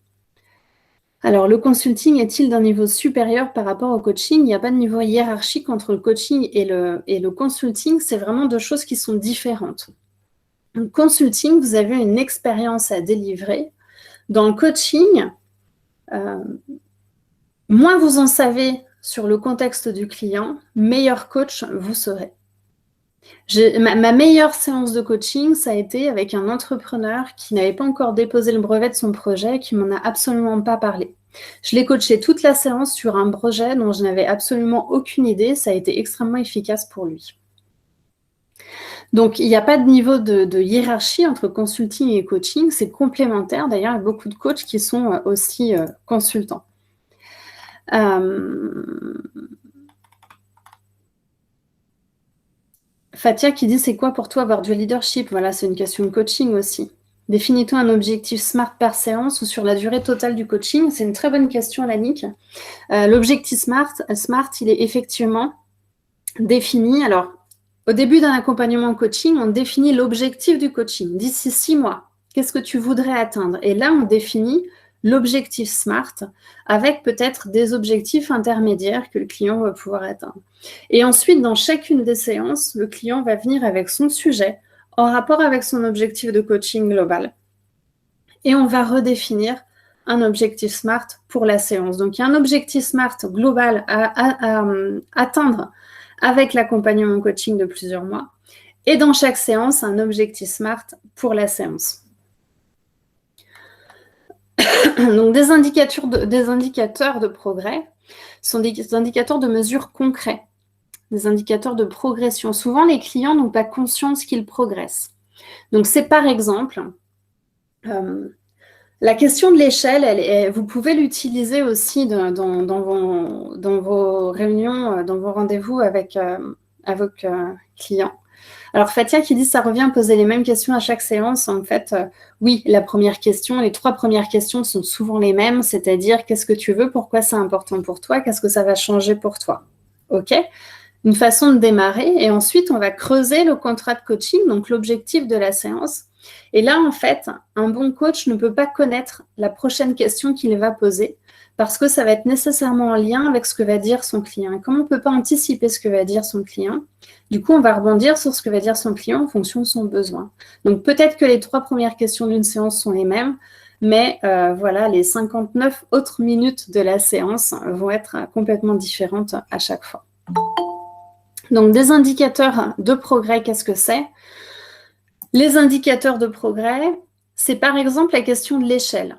Alors, le consulting est-il d'un niveau supérieur par rapport au coaching? Il n'y a pas de niveau hiérarchique entre le coaching et le consulting. C'est vraiment 2 choses qui sont différentes. Dans le consulting, vous avez une expérience à délivrer. Dans le coaching, moins vous en savez sur le contexte du client, meilleur coach vous serez. Ma meilleure séance de coaching, ça a été avec un entrepreneur qui n'avait pas encore déposé le brevet de son projet, qui m'en a absolument pas parlé. Je l'ai coaché toute la séance sur un projet dont je n'avais absolument aucune idée. Ça a été extrêmement efficace pour lui. Donc, il n'y a pas de niveau de hiérarchie entre consulting et coaching. C'est complémentaire. D'ailleurs, il y a beaucoup de coachs qui sont aussi consultants. Fatia qui dit, c'est quoi pour toi avoir du leadership? Voilà, c'est une question de coaching aussi. Définis-toi un objectif SMART par séance ou sur la durée totale du coaching? C'est une très bonne question, Lannick. L'objectif SMART, il est effectivement défini. Alors, au début d'un accompagnement coaching, on définit l'objectif du coaching. D'ici 6 mois, qu'est-ce que tu voudrais atteindre? Et là, on définit l'objectif SMART avec peut-être des objectifs intermédiaires que le client va pouvoir atteindre. Et ensuite, dans chacune des séances, le client va venir avec son sujet en rapport avec son objectif de coaching global. Et on va redéfinir un objectif SMART pour la séance. Donc, il y a un objectif SMART global à atteindre avec l'accompagnement coaching de plusieurs mois. Et dans chaque séance, un objectif SMART pour la séance. Donc, des indicateurs de progrès sont des indicateurs de mesure concrets, des indicateurs de progression. Souvent, les clients n'ont pas conscience qu'ils progressent. Donc, c'est par exemple, la question de l'échelle, vous pouvez l'utiliser aussi dans vos réunions, dans vos rendez-vous avec vos clients. Alors, Fatia qui dit ça revient à poser les mêmes questions à chaque séance. En fait, oui, la première question, les 3 premières questions sont souvent les mêmes, c'est-à-dire qu'est-ce que tu veux, pourquoi c'est important pour toi, qu'est-ce que ça va changer pour toi. OK? Une façon de démarrer. Et ensuite, on va creuser le contrat de coaching, donc l'objectif de la séance. Et là, en fait, un bon coach ne peut pas connaître la prochaine question qu'il va poser parce que ça va être nécessairement en lien avec ce que va dire son client. Et comme on ne peut pas anticiper ce que va dire son client, du coup, on va rebondir sur ce que va dire son client en fonction de son besoin. Donc, peut-être que les 3 premières questions d'une séance sont les mêmes, mais voilà, les 59 autres minutes de la séance vont être complètement différentes à chaque fois. Donc, des indicateurs de progrès, qu'est-ce que c'est ? Les indicateurs de progrès, c'est par exemple la question de l'échelle.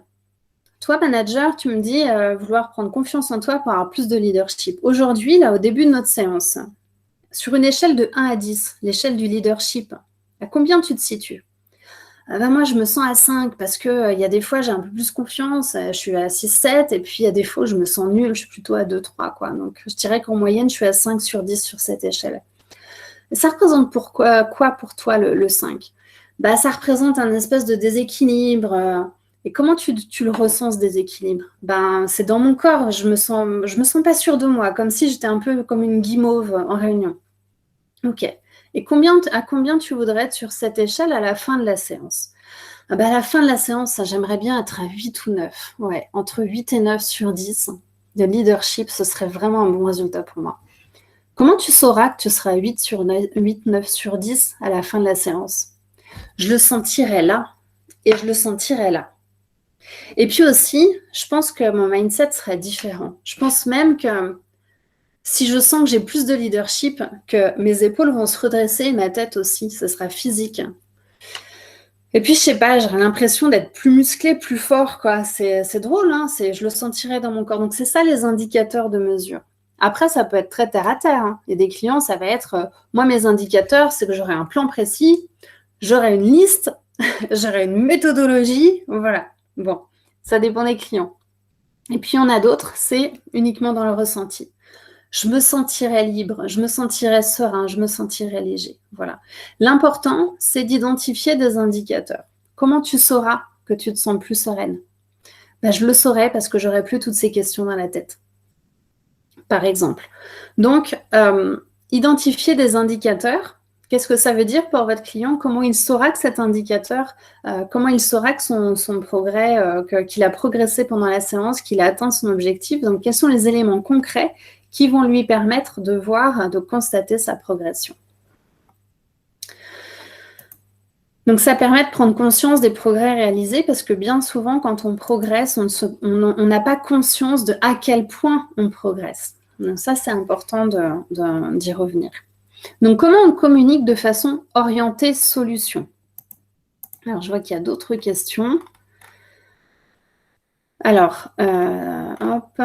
Toi, manager, tu me dis vouloir prendre confiance en toi pour avoir plus de leadership. Aujourd'hui, là, au début de notre séance, sur une échelle de 1 à 10, l'échelle du leadership, à combien tu te situes ? Moi, je me sens à 5 parce qu'il y a des fois, j'ai un peu plus confiance, je suis à 6-7, et puis il y a des fois où je me sens nulle, je suis plutôt à 2-3, quoi. Donc, je dirais qu'en moyenne, je suis à 5 sur 10 sur cette échelle. Ça représente quoi pour toi, le 5 ? Ça représente un espèce de déséquilibre. Et comment tu le ressens, ce déséquilibre ? C'est dans mon corps, je me sens pas sûre de moi, comme si j'étais un peu comme une guimauve en réunion. Ok. Et à combien tu voudrais être sur cette échelle à la fin de la séance ? À la fin de la séance, j'aimerais bien être à 8 ou 9. Ouais, entre 8 et 9 sur 10 de leadership, ce serait vraiment un bon résultat pour moi. Comment tu sauras que tu seras à 8, 9 sur 10 à la fin de la séance ? Je le sentirai là et je le sentirai là. Et puis aussi, je pense que mon mindset serait différent. Je pense même que si je sens que j'ai plus de leadership, que mes épaules vont se redresser et ma tête aussi, ce sera physique. Et puis, je sais pas, j'aurais l'impression d'être plus musclé, plus fort, quoi. C'est drôle, hein, je le sentirais dans mon corps. Donc, c'est ça les indicateurs de mesure. Après, ça peut être très terre à terre. Hein. Il y a des clients, ça va être, moi, mes indicateurs, c'est que j'aurai un plan précis, j'aurai une liste, j'aurai une méthodologie, voilà. Bon, ça dépend des clients. Et puis, il y en a d'autres, c'est uniquement dans le ressenti. Je me sentirais libre, je me sentirais serein, je me sentirais léger. Voilà. L'important, c'est d'identifier des indicateurs. Comment tu sauras que tu te sens plus sereine ? Je le saurais parce que j'aurais plus toutes ces questions dans la tête. Par exemple. Donc, identifier des indicateurs. Qu'est-ce que ça veut dire pour votre client ? Comment il saura que cet indicateur, comment il saura que son progrès, qu'il a progressé pendant la séance, qu'il a atteint son objectif ? Donc, quels sont les éléments concrets qui vont lui permettre de voir, de constater sa progression. Donc, ça permet de prendre conscience des progrès réalisés parce que bien souvent, quand on progresse, on n'a pas conscience de à quel point on progresse. Donc, ça, c'est important d'y revenir. Donc, comment on communique de façon orientée solution ? Alors, je vois qu'il y a d'autres questions. Alors, hop...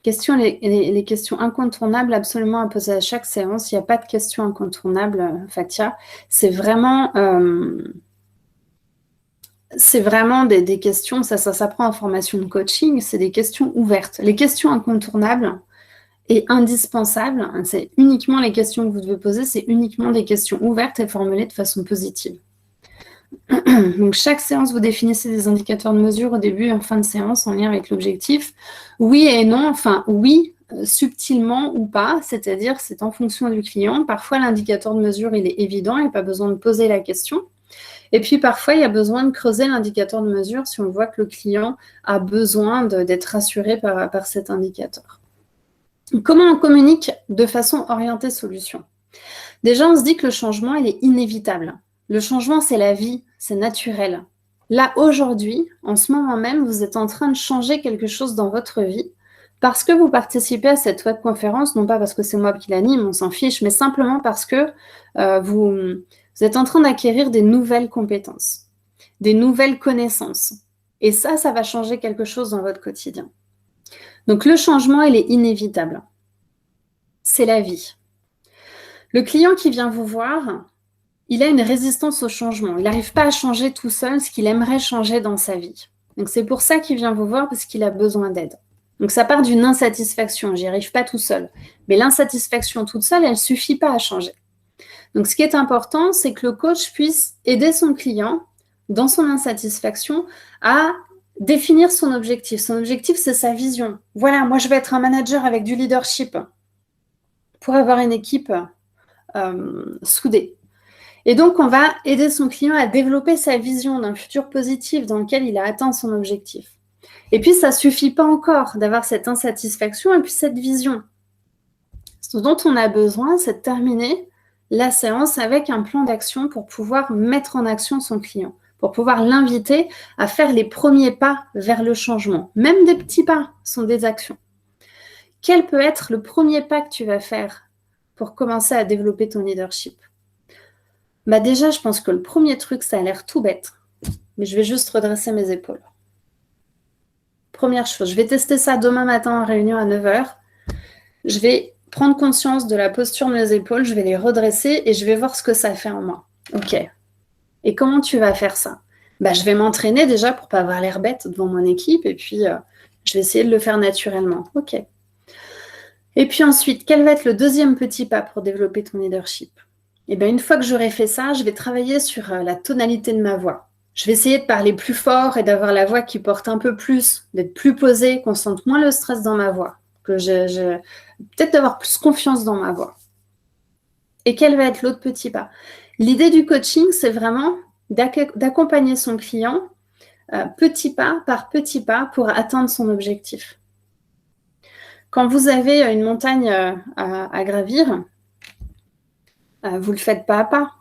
Les questions incontournables absolument à poser à chaque séance. Il n'y a pas de questions incontournables, Fatia. C'est vraiment des questions, ça s'apprend en formation de coaching, c'est des questions ouvertes. Les questions incontournables et indispensables, c'est uniquement les questions que vous devez poser, c'est uniquement des questions ouvertes et formulées de façon positive. Donc, chaque séance, vous définissez des indicateurs de mesure au début et en fin de séance en lien avec l'objectif. Oui et non, enfin oui, subtilement ou pas, c'est-à-dire c'est en fonction du client. Parfois, l'indicateur de mesure, il est évident, il n'y a pas besoin de poser la question. Et puis, parfois, il y a besoin de creuser l'indicateur de mesure si on voit que le client a besoin d'être rassuré par cet indicateur. Comment on communique de façon orientée solution ? Déjà, on se dit que le changement, il est inévitable. Le changement, c'est la vie, c'est naturel. Là, aujourd'hui, en ce moment même, vous êtes en train de changer quelque chose dans votre vie parce que vous participez à cette webconférence, non pas parce que c'est moi qui l'anime, on s'en fiche, mais simplement parce que vous êtes en train d'acquérir des nouvelles compétences, des nouvelles connaissances. Et ça va changer quelque chose dans votre quotidien. Donc, le changement, il est inévitable. C'est la vie. Le client qui vient vous voir, il a une résistance au changement. Il n'arrive pas à changer tout seul ce qu'il aimerait changer dans sa vie. Donc, c'est pour ça qu'il vient vous voir, parce qu'il a besoin d'aide. Donc, ça part d'une insatisfaction. J'y arrive pas tout seul. Mais l'insatisfaction toute seule, elle suffit pas à changer. Donc, ce qui est important, c'est que le coach puisse aider son client dans son insatisfaction à définir son objectif. Son objectif, c'est sa vision. Voilà, moi, je vais être un manager avec du leadership pour avoir une équipe soudée. Et donc, on va aider son client à développer sa vision d'un futur positif dans lequel il a atteint son objectif. Et puis, ça ne suffit pas encore d'avoir cette insatisfaction et puis cette vision. Ce dont on a besoin, c'est de terminer la séance avec un plan d'action pour pouvoir mettre en action son client, pour pouvoir l'inviter à faire les premiers pas vers le changement. Même des petits pas sont des actions. Quel peut être le premier pas que tu vas faire pour commencer à développer ton leadership ? Bah déjà, je pense que le premier truc, ça a l'air tout bête, mais je vais juste redresser mes épaules. Première chose, je vais tester ça demain matin en réunion à 9h. Je vais prendre conscience de la posture de mes épaules, je vais les redresser et je vais voir ce que ça fait en moi. Ok. Et comment tu vas faire ça ? Bah, je vais m'entraîner déjà pour pas avoir l'air bête devant mon équipe et puis je vais essayer de le faire naturellement. Ok. Et puis ensuite, quel va être le deuxième petit pas pour développer ton leadership ? Et bien, une fois que j'aurai fait ça, je vais travailler sur la tonalité de ma voix. Je vais essayer de parler plus fort et d'avoir la voix qui porte un peu plus, d'être plus posée, qu'on sente moins le stress dans ma voix, que peut-être d'avoir plus confiance dans ma voix. Et quel va être l'autre petit pas ? L'idée du coaching, c'est vraiment d'accompagner son client petit pas par petit pas pour atteindre son objectif. Quand vous avez une montagne à gravir, vous ne le faites pas à pas.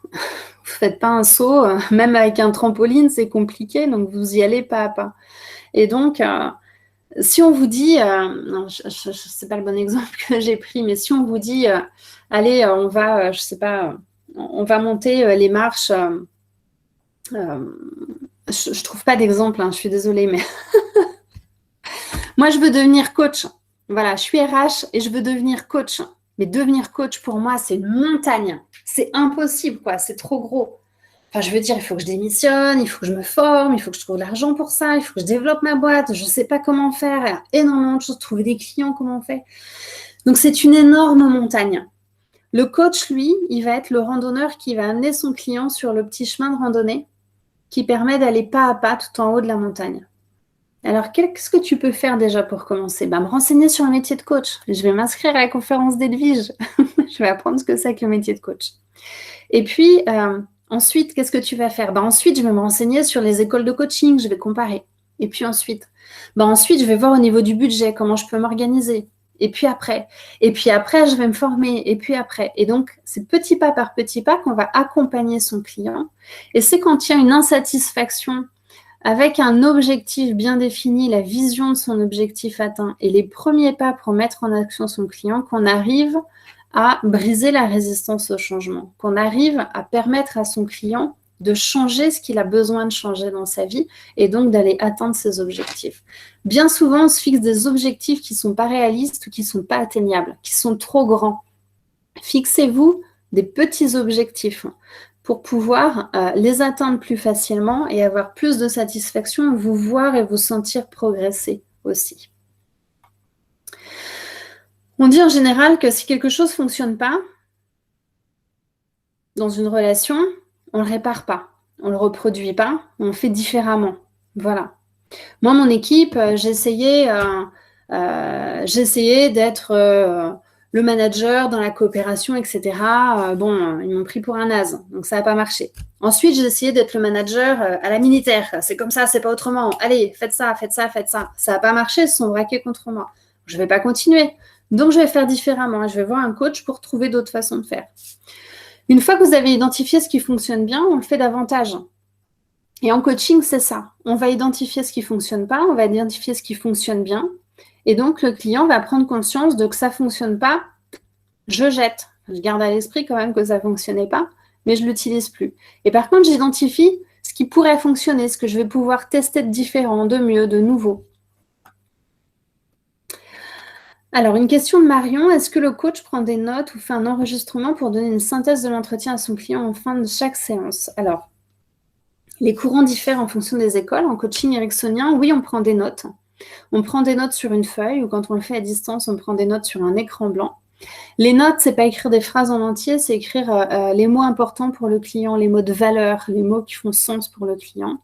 Vous ne faites pas un saut, même avec un trampoline, c'est compliqué, donc vous y allez pas à pas. Et donc, si on vous dit, non, c'est pas le bon exemple que j'ai pris, mais si on vous dit, allez, on va, je sais pas, on va monter les marches. Je trouve pas d'exemple, hein, je suis désolée, mais moi, je veux devenir coach. Voilà, je suis RH et je veux devenir coach. Mais devenir coach, pour moi, c'est une montagne. C'est impossible, quoi. C'est trop gros. Enfin, je veux dire, il faut que je démissionne, il faut que je me forme, il faut que je trouve l'argent pour ça, il faut que je développe ma boîte. Je ne sais pas comment faire. Il y a énormément de choses. Trouver des clients, comment on fait. Donc, c'est une énorme montagne. Le coach, lui, il va être le randonneur qui va amener son client sur le petit chemin de randonnée qui permet d'aller pas à pas tout en haut de la montagne. Alors, qu'est-ce que tu peux faire déjà pour commencer ? Me renseigner sur le métier de coach. Je vais m'inscrire à la conférence d'Edwige. Je vais apprendre ce que c'est que le métier de coach. Et puis, ensuite, qu'est-ce que tu vas faire ? Ensuite, je vais me renseigner sur les écoles de coaching. Je vais comparer. Et puis ensuite, je vais voir au niveau du budget comment je peux m'organiser. Et puis après, je vais me former. Et puis après. Et donc, c'est petit pas par petit pas qu'on va accompagner son client. Et c'est quand il y a une insatisfaction avec un objectif bien défini, la vision de son objectif atteint et les premiers pas pour mettre en action son client, qu'on arrive à briser la résistance au changement, qu'on arrive à permettre à son client de changer ce qu'il a besoin de changer dans sa vie et donc d'aller atteindre ses objectifs. Bien souvent, on se fixe des objectifs qui ne sont pas réalistes ou qui ne sont pas atteignables, qui sont trop grands. Fixez-vous des petits objectifs pour pouvoir les atteindre plus facilement et avoir plus de satisfaction, vous voir et vous sentir progresser aussi. On dit en général que si quelque chose ne fonctionne pas dans une relation, on ne le répare pas, on ne le reproduit pas, on le fait différemment. Voilà. Moi, mon équipe, j'essayais d'être le manager dans la coopération, etc. Ils m'ont pris pour un naze, donc ça n'a pas marché. Ensuite, j'ai essayé d'être le manager à la militaire. C'est comme ça, c'est pas autrement. Allez, faites ça, faites ça, faites ça. Ça n'a pas marché, ils se sont braqués contre moi. Je ne vais pas continuer. Donc, je vais faire différemment. Je vais voir un coach pour trouver d'autres façons de faire. Une fois que vous avez identifié ce qui fonctionne bien, on le fait davantage. Et en coaching, c'est ça. On va identifier ce qui ne fonctionne pas, on va identifier ce qui fonctionne bien. Et donc, le client va prendre conscience de que ça ne fonctionne pas, je jette. Je garde à l'esprit quand même que ça ne fonctionnait pas, mais je ne l'utilise plus. Et par contre, j'identifie ce qui pourrait fonctionner, ce que je vais pouvoir tester de différent, de mieux, de nouveau. Alors, une question de Marion. Est-ce que le coach prend des notes ou fait un enregistrement pour donner une synthèse de l'entretien à son client en fin de chaque séance ? Alors, les courants diffèrent en fonction des écoles. En coaching ericksonien, oui, on prend des notes. On prend des notes sur une feuille ou quand on le fait à distance, on prend des notes sur un écran blanc. Les notes, c'est pas écrire des phrases en entier, c'est écrire les mots importants pour le client, les mots de valeur, les mots qui font sens pour le client.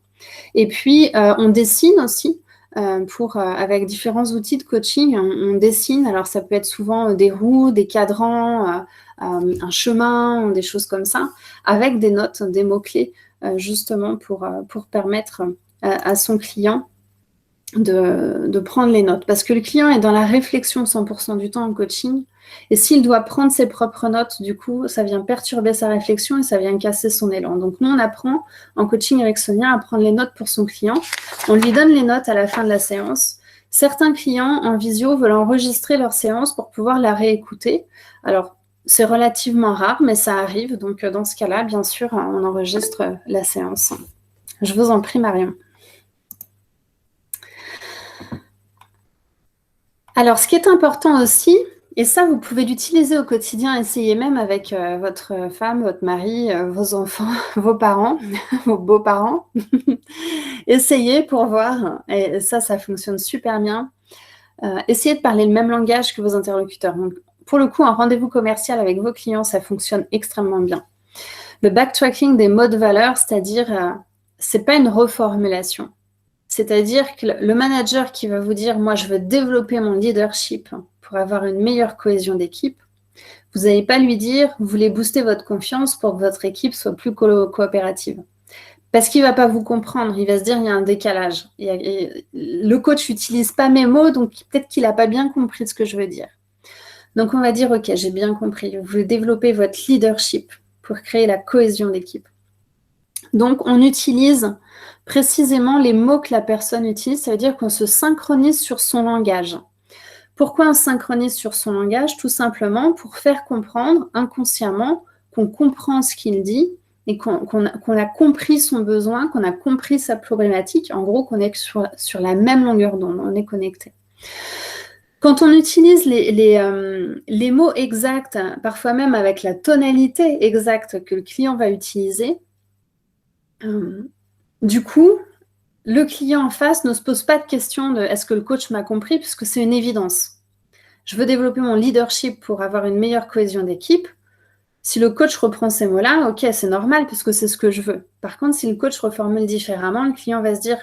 Et puis, on dessine aussi. Avec différents outils de coaching, on dessine. Alors, ça peut être souvent des roues, des cadrans, un chemin, des choses comme ça, avec des notes, des mots-clés, justement pour permettre à son client de prendre les notes. Parce que le client est dans la réflexion 100% du temps en coaching. Et s'il doit prendre ses propres notes, du coup, ça vient perturber sa réflexion et ça vient casser son élan. Donc, nous, on apprend en coaching ericksonien à prendre les notes pour son client. On lui donne les notes à la fin de la séance. Certains clients en visio veulent enregistrer leur séance pour pouvoir la réécouter. Alors, c'est relativement rare, mais ça arrive. Donc, dans ce cas-là, bien sûr, on enregistre la séance. Je vous en prie, Marion. Alors, ce qui est important aussi, et ça, vous pouvez l'utiliser au quotidien, essayez même avec votre femme, votre mari, vos enfants, vos parents, vos beaux-parents. Essayez pour voir, et ça fonctionne super bien. Essayez de parler le même langage que vos interlocuteurs. Donc, pour le coup, un rendez-vous commercial avec vos clients, ça fonctionne extrêmement bien. Le backtracking des mots de valeur, c'est-à-dire, c'est pas une reformulation. C'est-à-dire que le manager qui va vous dire « moi, je veux développer mon leadership pour avoir une meilleure cohésion d'équipe », vous n'allez pas lui dire « vous voulez booster votre confiance pour que votre équipe soit plus coopérative ». Parce qu'il ne va pas vous comprendre, il va se dire « il y a un décalage ». Le coach n'utilise pas mes mots, donc peut-être qu'il n'a pas bien compris ce que je veux dire. Donc on va dire « ok, j'ai bien compris, vous voulez développer votre leadership pour créer la cohésion d'équipe ». Donc on utilise précisément les mots que la personne utilise, ça veut dire qu'on se synchronise sur son langage. Pourquoi on synchronise sur son langage? Tout simplement pour faire comprendre inconsciemment qu'on comprend ce qu'il dit et qu'on a compris son besoin, qu'on a compris sa problématique, en gros qu'on est sur la même longueur d'onde, on est connecté. Quand on utilise les mots exacts, parfois même avec la tonalité exacte que le client va utiliser, du coup, le client en face ne se pose pas de question de « est-ce que le coach m'a compris ?» puisque c'est une évidence. Je veux développer mon leadership pour avoir une meilleure cohésion d'équipe. Si le coach reprend ces mots-là, ok, c'est normal puisque c'est ce que je veux. Par contre, si le coach reformule différemment, le client va se dire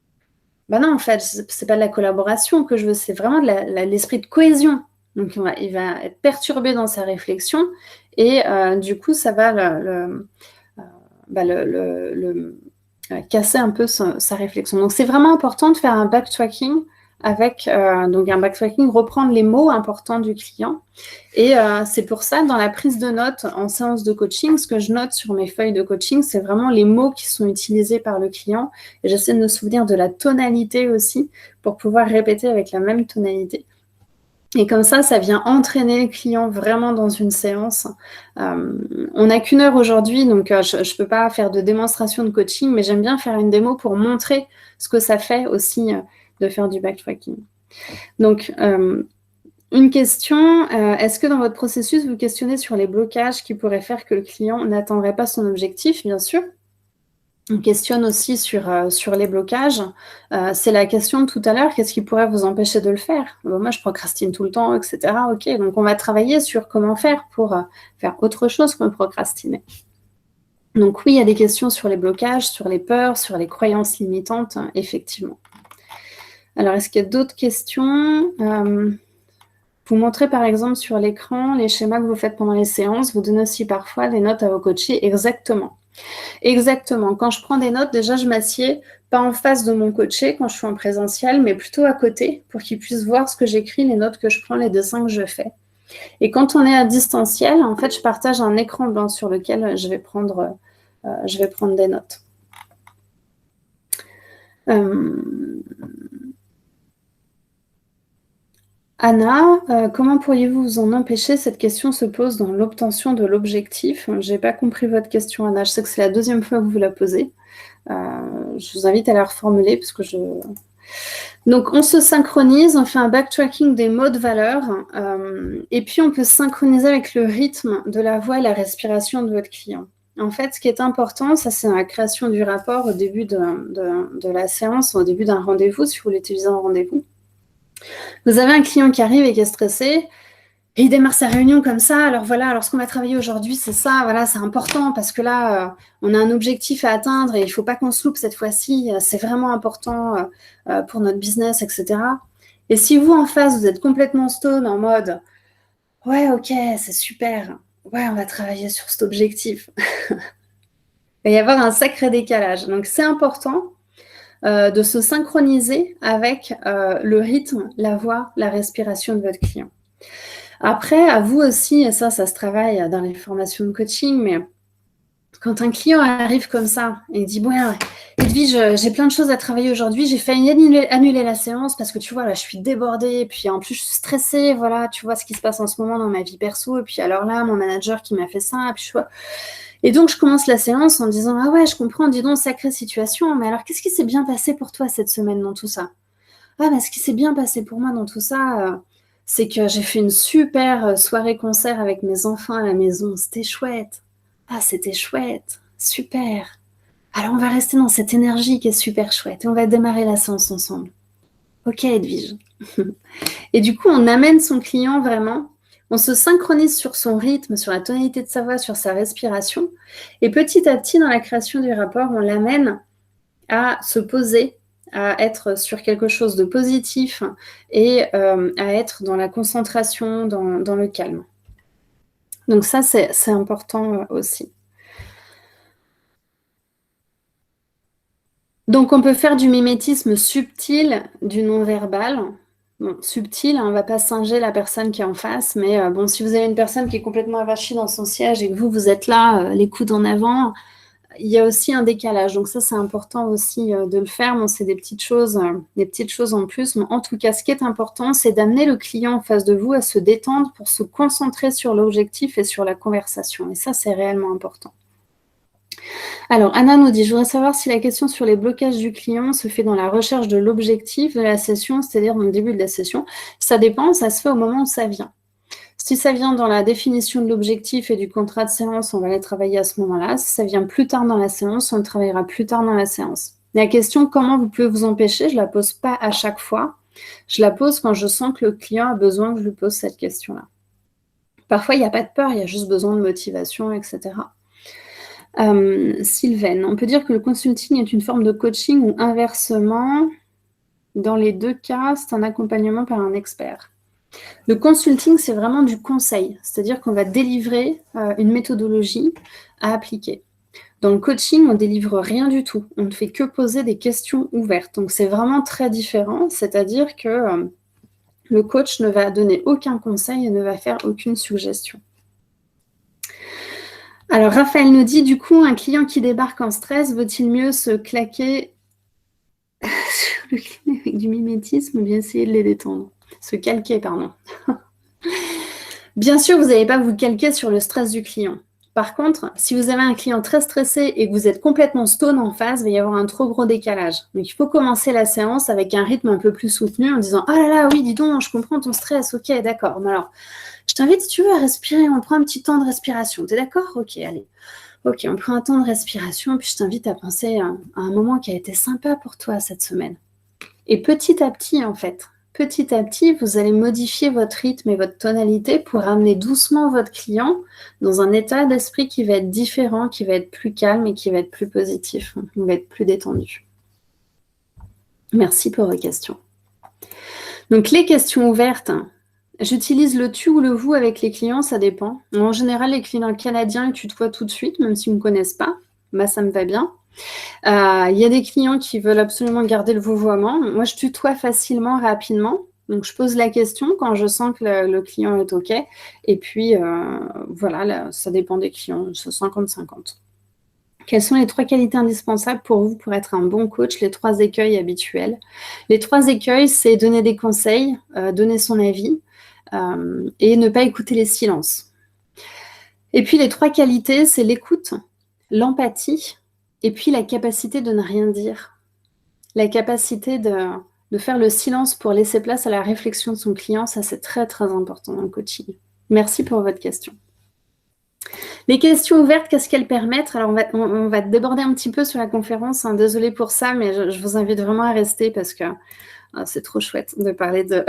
« bah non, en fait, c'est pas de la collaboration que je veux, c'est vraiment de l'esprit de cohésion. » Donc, il va être perturbé dans sa réflexion et du coup, ça va casser un peu sa réflexion. Donc, c'est vraiment important de faire un backtracking avec, donc un backtracking, reprendre les mots importants du client. Et c'est pour ça, dans la prise de notes en séance de coaching, ce que je note sur mes feuilles de coaching, c'est vraiment les mots qui sont utilisés par le client. Et j'essaie de me souvenir de la tonalité aussi pour pouvoir répéter avec la même tonalité. Et comme ça vient entraîner le client vraiment dans une séance. On n'a qu'une heure aujourd'hui, donc je ne peux pas faire de démonstration de coaching, mais j'aime bien faire une démo pour montrer ce que ça fait aussi de faire du backtracking. Donc, une question, est-ce que dans votre processus, vous questionnez sur les blocages qui pourraient faire que le client n'atteindrait pas son objectif? Bien sûr. On questionne aussi sur les blocages. C'est la question de tout à l'heure, qu'est-ce qui pourrait vous empêcher de le faire? Bon, moi, je procrastine tout le temps, etc. Ok, donc on va travailler sur comment faire pour faire autre chose que procrastiner. Donc oui, il y a des questions sur les blocages, sur les peurs, sur les croyances limitantes, effectivement. Alors, est-ce qu'il y a d'autres questions? Vous montrez par exemple sur l'écran les schémas que vous faites pendant les séances. Vous donnez aussi parfois des notes à vos coachés. Exactement. Exactement. Quand je prends des notes, déjà, je m'assieds pas en face de mon coaché quand je suis en présentiel, mais plutôt à côté pour qu'il puisse voir ce que j'écris, les notes que je prends, les dessins que je fais. Et quand on est à distanciel, en fait, je partage un écran blanc sur lequel je vais prendre des notes. Anna, comment pourriez-vous vous en empêcher? Cette question se pose dans l'obtention de l'objectif. Je n'ai pas compris votre question, Anna. Je sais que c'est la deuxième fois que vous la posez. Je vous invite à la reformuler parce que Donc, on se synchronise, on fait un backtracking des mots de valeur et puis on peut synchroniser avec le rythme de la voix et la respiration de votre client. En fait, ce qui est important, ça c'est la création du rapport au début de la séance, au début d'un rendez-vous, si vous voulez utiliser un rendez-vous. Vous avez un client qui arrive et qui est stressé, et il démarre sa réunion comme ça. Alors voilà, alors ce qu'on va travailler aujourd'hui, c'est ça, voilà, c'est important parce que là, on a un objectif à atteindre et il ne faut pas qu'on se loupe cette fois-ci. C'est vraiment important pour notre business, etc. Et si vous, en face, vous êtes complètement stone en mode « Ouais, ok, c'est super. Ouais, on va travailler sur cet objectif. » Il va y avoir un sacré décalage. Donc, c'est important de se synchroniser avec le rythme, la voix, la respiration de votre client. Après, à vous aussi, et ça se travaille dans les formations de coaching, mais quand un client arrive comme ça et dit « Bon, Edwige, j'ai plein de choses à travailler aujourd'hui, j'ai failli annuler la séance parce que tu vois, là, je suis débordée, et puis en plus, je suis stressée, voilà, tu vois ce qui se passe en ce moment dans ma vie perso, et puis alors là, mon manager qui m'a fait ça, et puis je vois... » Et donc, je commence la séance en disant « Ah ouais, je comprends, dis donc, sacrée situation, mais alors qu'est-ce qui s'est bien passé pour toi cette semaine dans tout ça ?»« Ah, bah, ce qui s'est bien passé pour moi dans tout ça, c'est que j'ai fait une super soirée-concert avec mes enfants à la maison, c'était chouette. Ah, c'était chouette, super. Alors, on va rester dans cette énergie qui est super chouette et on va démarrer la séance ensemble. Ok, Edwige. » Et du coup, on amène son client vraiment, on se synchronise sur son rythme, sur la tonalité de sa voix, sur sa respiration. Et petit à petit, dans la création du rapport, on l'amène à se poser, à être sur quelque chose de positif et à être dans la concentration, dans le calme. Donc ça, c'est important aussi. Donc, on peut faire du mimétisme subtil, du non-verbal. Bon, subtil, hein, on ne va pas singer la personne qui est en face, mais bon, si vous avez une personne qui est complètement avachie dans son siège et que vous êtes là, les coudes en avant, il y a aussi un décalage. Donc ça, c'est important aussi de le faire. Bon, c'est des petites choses en plus. Mais en tout cas, ce qui est important, c'est d'amener le client en face de vous à se détendre pour se concentrer sur l'objectif et sur la conversation. Et ça, c'est réellement important. Alors, Anna nous dit, je voudrais savoir si la question sur les blocages du client se fait dans la recherche de l'objectif de la session, c'est-à-dire dans le début de la session. Ça dépend, ça se fait au moment où ça vient. Si ça vient dans la définition de l'objectif et du contrat de séance, on va les travailler à ce moment-là. Si ça vient plus tard dans la séance, on le travaillera plus tard dans la séance. La question, comment vous pouvez vous empêcher, je ne la pose pas à chaque fois. Je la pose quand je sens que le client a besoin que je lui pose cette question-là. Parfois, il n'y a pas de peur, il y a juste besoin de motivation, etc. Sylvaine, on peut dire que le consulting est une forme de coaching ou inversement, dans les deux cas, c'est un accompagnement par un expert. Le consulting, c'est vraiment du conseil, c'est-à-dire qu'on va délivrer une méthodologie à appliquer. Dans le coaching, on ne délivre rien du tout, on ne fait que poser des questions ouvertes. Donc c'est vraiment très différent, c'est-à-dire que le coach ne va donner aucun conseil et ne va faire aucune suggestion. Alors, Raphaël nous dit, du coup, un client qui débarque en stress, vaut-il mieux se claquer sur le client avec du mimétisme ou bien essayer de les détendre? Se calquer, pardon. Bien sûr, vous n'allez pas vous calquer sur le stress du client. Par contre, si vous avez un client très stressé et que vous êtes complètement stone en face, il va y avoir un trop gros décalage. Donc, il faut commencer la séance avec un rythme un peu plus soutenu en disant « Ah là là, oui, dis donc, je comprends ton stress. Ok, d'accord. Mais alors, je t'invite, si tu veux, à respirer. On prend un petit temps de respiration. T'es d'accord? Ok, allez. Ok, on prend un temps de respiration, puis je t'invite à penser à un moment qui a été sympa pour toi cette semaine. » Et petit à petit, en fait, vous allez modifier votre rythme et votre tonalité pour amener doucement votre client dans un état d'esprit qui va être différent, qui va être plus calme et qui va être plus positif, qui va être plus détendu. Merci pour vos questions. Donc, les questions ouvertes, j'utilise le tu ou le vous avec les clients, ça dépend. En général, les clients canadiens, ils tutoient tout de suite, même s'ils ne me connaissent pas. Bah, ça me va bien. Il y a des clients qui veulent absolument garder le vouvoiement. Moi, je tutoie facilement, rapidement. Donc, je pose la question quand je sens que le client est OK. Et puis, voilà, là, ça dépend des clients. C'est 50-50. Quelles sont les 3 qualités indispensables pour vous pour être un bon coach? Les 3 écueils habituels. Les 3 écueils, c'est donner des conseils, donner son avis et ne pas écouter les silences. Et puis, les 3 qualités, c'est l'écoute, l'empathie et puis la capacité de ne rien dire. La capacité de faire le silence pour laisser place à la réflexion de son client, ça c'est très très important dans le coaching. Merci pour votre question. Les questions ouvertes, qu'est-ce qu'elles permettent? Alors, on va déborder un petit peu sur la conférence, hein, désolée pour ça, mais je vous invite vraiment à rester parce que c'est trop chouette de parler de,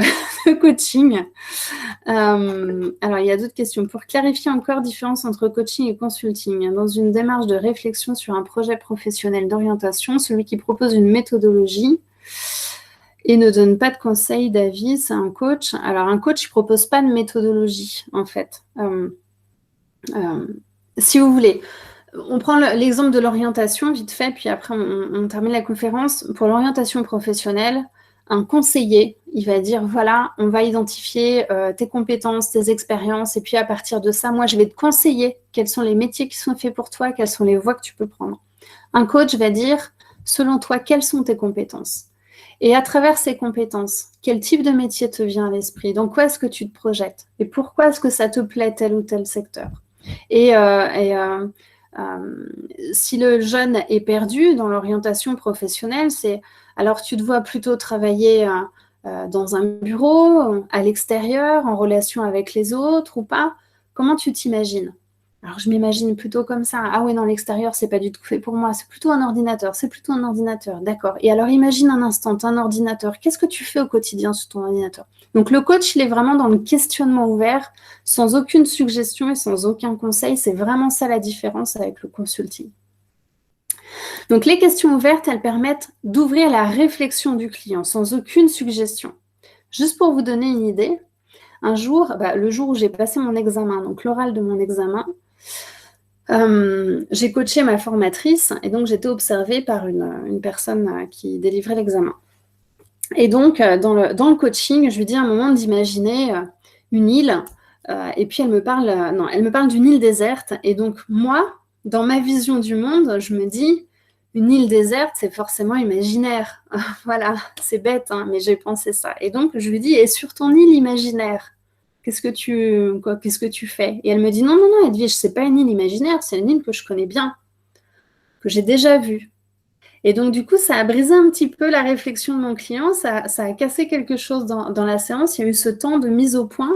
de coaching. Alors, il y a d'autres questions. Pour clarifier encore, différence entre coaching et consulting. Dans une démarche de réflexion sur un projet professionnel d'orientation, celui qui propose une méthodologie et ne donne pas de conseils, d'avis, c'est un coach. Alors, un coach ne propose pas de méthodologie, en fait. Si vous voulez, on prend l'exemple de l'orientation, vite fait, puis après, on termine la conférence. Pour l'orientation professionnelle, un conseiller, il va dire, voilà, on va identifier tes compétences, tes expériences, et puis à partir de ça, moi, je vais te conseiller quels sont les métiers qui sont faits pour toi, quelles sont les voies que tu peux prendre. Un coach va dire, selon toi, quelles sont tes compétences? Et à travers ces compétences, quel type de métier te vient à l'esprit? Dans quoi est-ce que tu te projettes? Et pourquoi est-ce que ça te plaît tel ou tel secteur? Si le jeune est perdu dans l'orientation professionnelle, c'est alors tu te vois plutôt travailler dans un bureau, à l'extérieur, en relation avec les autres ou pas? Comment tu t'imagines? Alors je m'imagine plutôt comme ça. Ah oui, non, l'extérieur, c'est pas du tout fait pour moi. C'est plutôt un ordinateur. C'est plutôt un ordinateur. D'accord. Et alors imagine un instant, un ordinateur. Qu'est-ce que tu fais au quotidien sur ton ordinateur? Donc le coach, il est vraiment dans le questionnement ouvert, sans aucune suggestion et sans aucun conseil. C'est vraiment ça la différence avec le consulting. Donc les questions ouvertes, elles permettent d'ouvrir la réflexion du client sans aucune suggestion. Juste pour vous donner une idée, un jour, le jour où j'ai passé mon examen, donc l'oral de mon examen, j'ai coaché ma formatrice et donc j'étais observée par une personne qui délivrait l'examen. Et donc, dans le coaching, je lui dis à un moment d'imaginer une île et puis elle me parle d'une île déserte. Et donc, moi, dans ma vision du monde, je me dis, une île déserte, c'est forcément imaginaire. Voilà, c'est bête, hein, mais j'ai pensé ça. Et donc, je lui dis, et sur ton île imaginaire, qu'est-ce que tu fais? Et elle me dit, non, Edwige, c'est pas une île imaginaire, c'est une île que je connais bien, que j'ai déjà vue. Et donc, du coup, ça a brisé un petit peu la réflexion de mon client, ça a cassé quelque chose dans la séance, il y a eu ce temps de mise au point.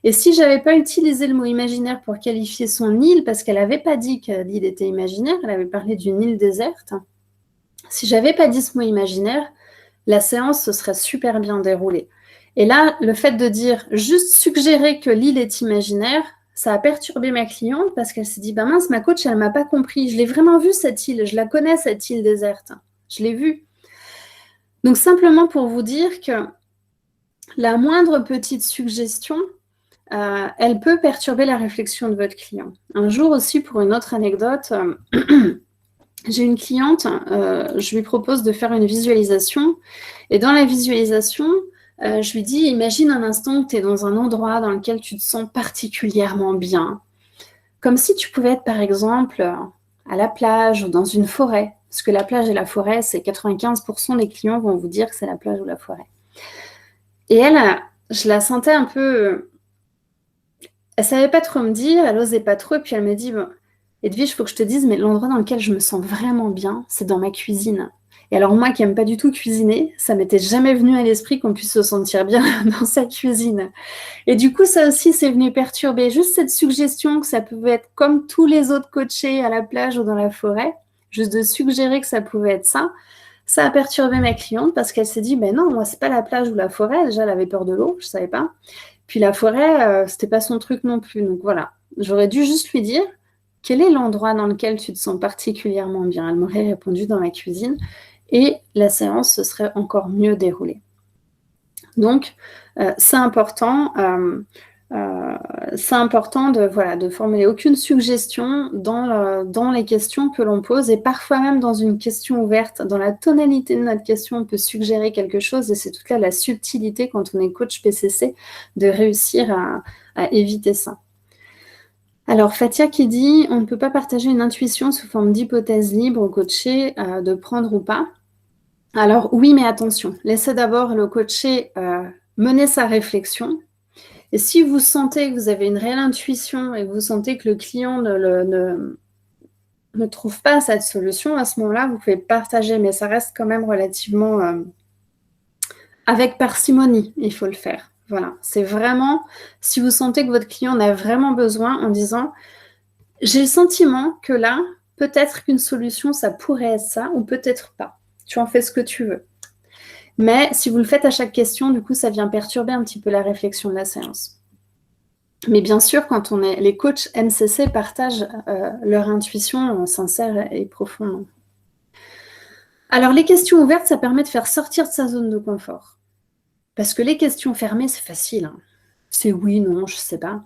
Et si je n'avais pas utilisé le mot imaginaire pour qualifier son île, parce qu'elle n'avait pas dit que l'île était imaginaire, elle avait parlé d'une île déserte, si je n'avais pas dit ce mot imaginaire, la séance se serait super bien déroulée. Et là, le fait de dire juste suggérer que l'île est imaginaire, ça a perturbé ma cliente parce qu'elle s'est dit, mince, ma coach, elle ne m'a pas compris. Je l'ai vraiment vue, cette île. Je la connais, cette île déserte. Je l'ai vue. Donc, simplement pour vous dire que la moindre petite suggestion, elle peut perturber la réflexion de votre client. Un jour aussi, pour une autre anecdote, j'ai une cliente, je lui propose de faire une visualisation. Et dans la visualisation, je lui dis, imagine un instant que tu es dans un endroit dans lequel tu te sens particulièrement bien. Comme si tu pouvais être, par exemple, à la plage ou dans une forêt. Parce que la plage et la forêt, c'est 95% des clients vont vous dire que c'est la plage ou la forêt. Et elle, je la sentais un peu... Elle savait pas trop me dire, elle osait pas trop. Et puis elle me dit, Edwige, il faut que je te dise, mais l'endroit dans lequel je me sens vraiment bien, c'est dans ma cuisine. Et alors moi qui n'aime pas du tout cuisiner, ça m'était jamais venu à l'esprit qu'on puisse se sentir bien dans sa cuisine. Et du coup, ça aussi, c'est venu perturber. Juste cette suggestion que ça pouvait être comme tous les autres coachés à la plage ou dans la forêt, juste de suggérer que ça pouvait être ça, ça a perturbé ma cliente parce qu'elle s'est dit, non, moi, c'est pas la plage ou la forêt. Déjà, elle avait peur de l'eau, je savais pas. Puis la forêt, c'était pas son truc non plus. Donc voilà, j'aurais dû juste lui dire, quel est l'endroit dans lequel tu te sens particulièrement bien? Elle m'aurait répondu dans ma cuisine et la séance se serait encore mieux déroulée. Donc, c'est important de formuler aucune suggestion dans les questions que l'on pose et parfois même dans une question ouverte, dans la tonalité de notre question, on peut suggérer quelque chose et c'est toute là la subtilité quand on est coach PCC de réussir à éviter ça. Alors, Fatia qui dit, on ne peut pas partager une intuition sous forme d'hypothèse libre au coaché de prendre ou pas. Alors, oui, mais attention, laissez d'abord le coaché mener sa réflexion. Et si vous sentez que vous avez une réelle intuition et que vous sentez que le client ne trouve pas cette solution, à ce moment-là, vous pouvez partager, mais ça reste quand même relativement avec parcimonie, il faut le faire. Voilà, c'est vraiment, si vous sentez que votre client en a vraiment besoin en disant, J'ai le sentiment que là, peut-être qu'une solution, ça pourrait être ça, ou peut-être pas. Tu en fais ce que tu veux. Mais si vous le faites à chaque question, du coup, ça vient perturber un petit peu la réflexion de la séance. Mais bien sûr, quand les coachs MCC partagent leur intuition sincère et profonde. Alors, les questions ouvertes, ça permet de faire sortir de sa zone de confort. Parce que les questions fermées, c'est facile. Hein. C'est oui, non, je sais pas.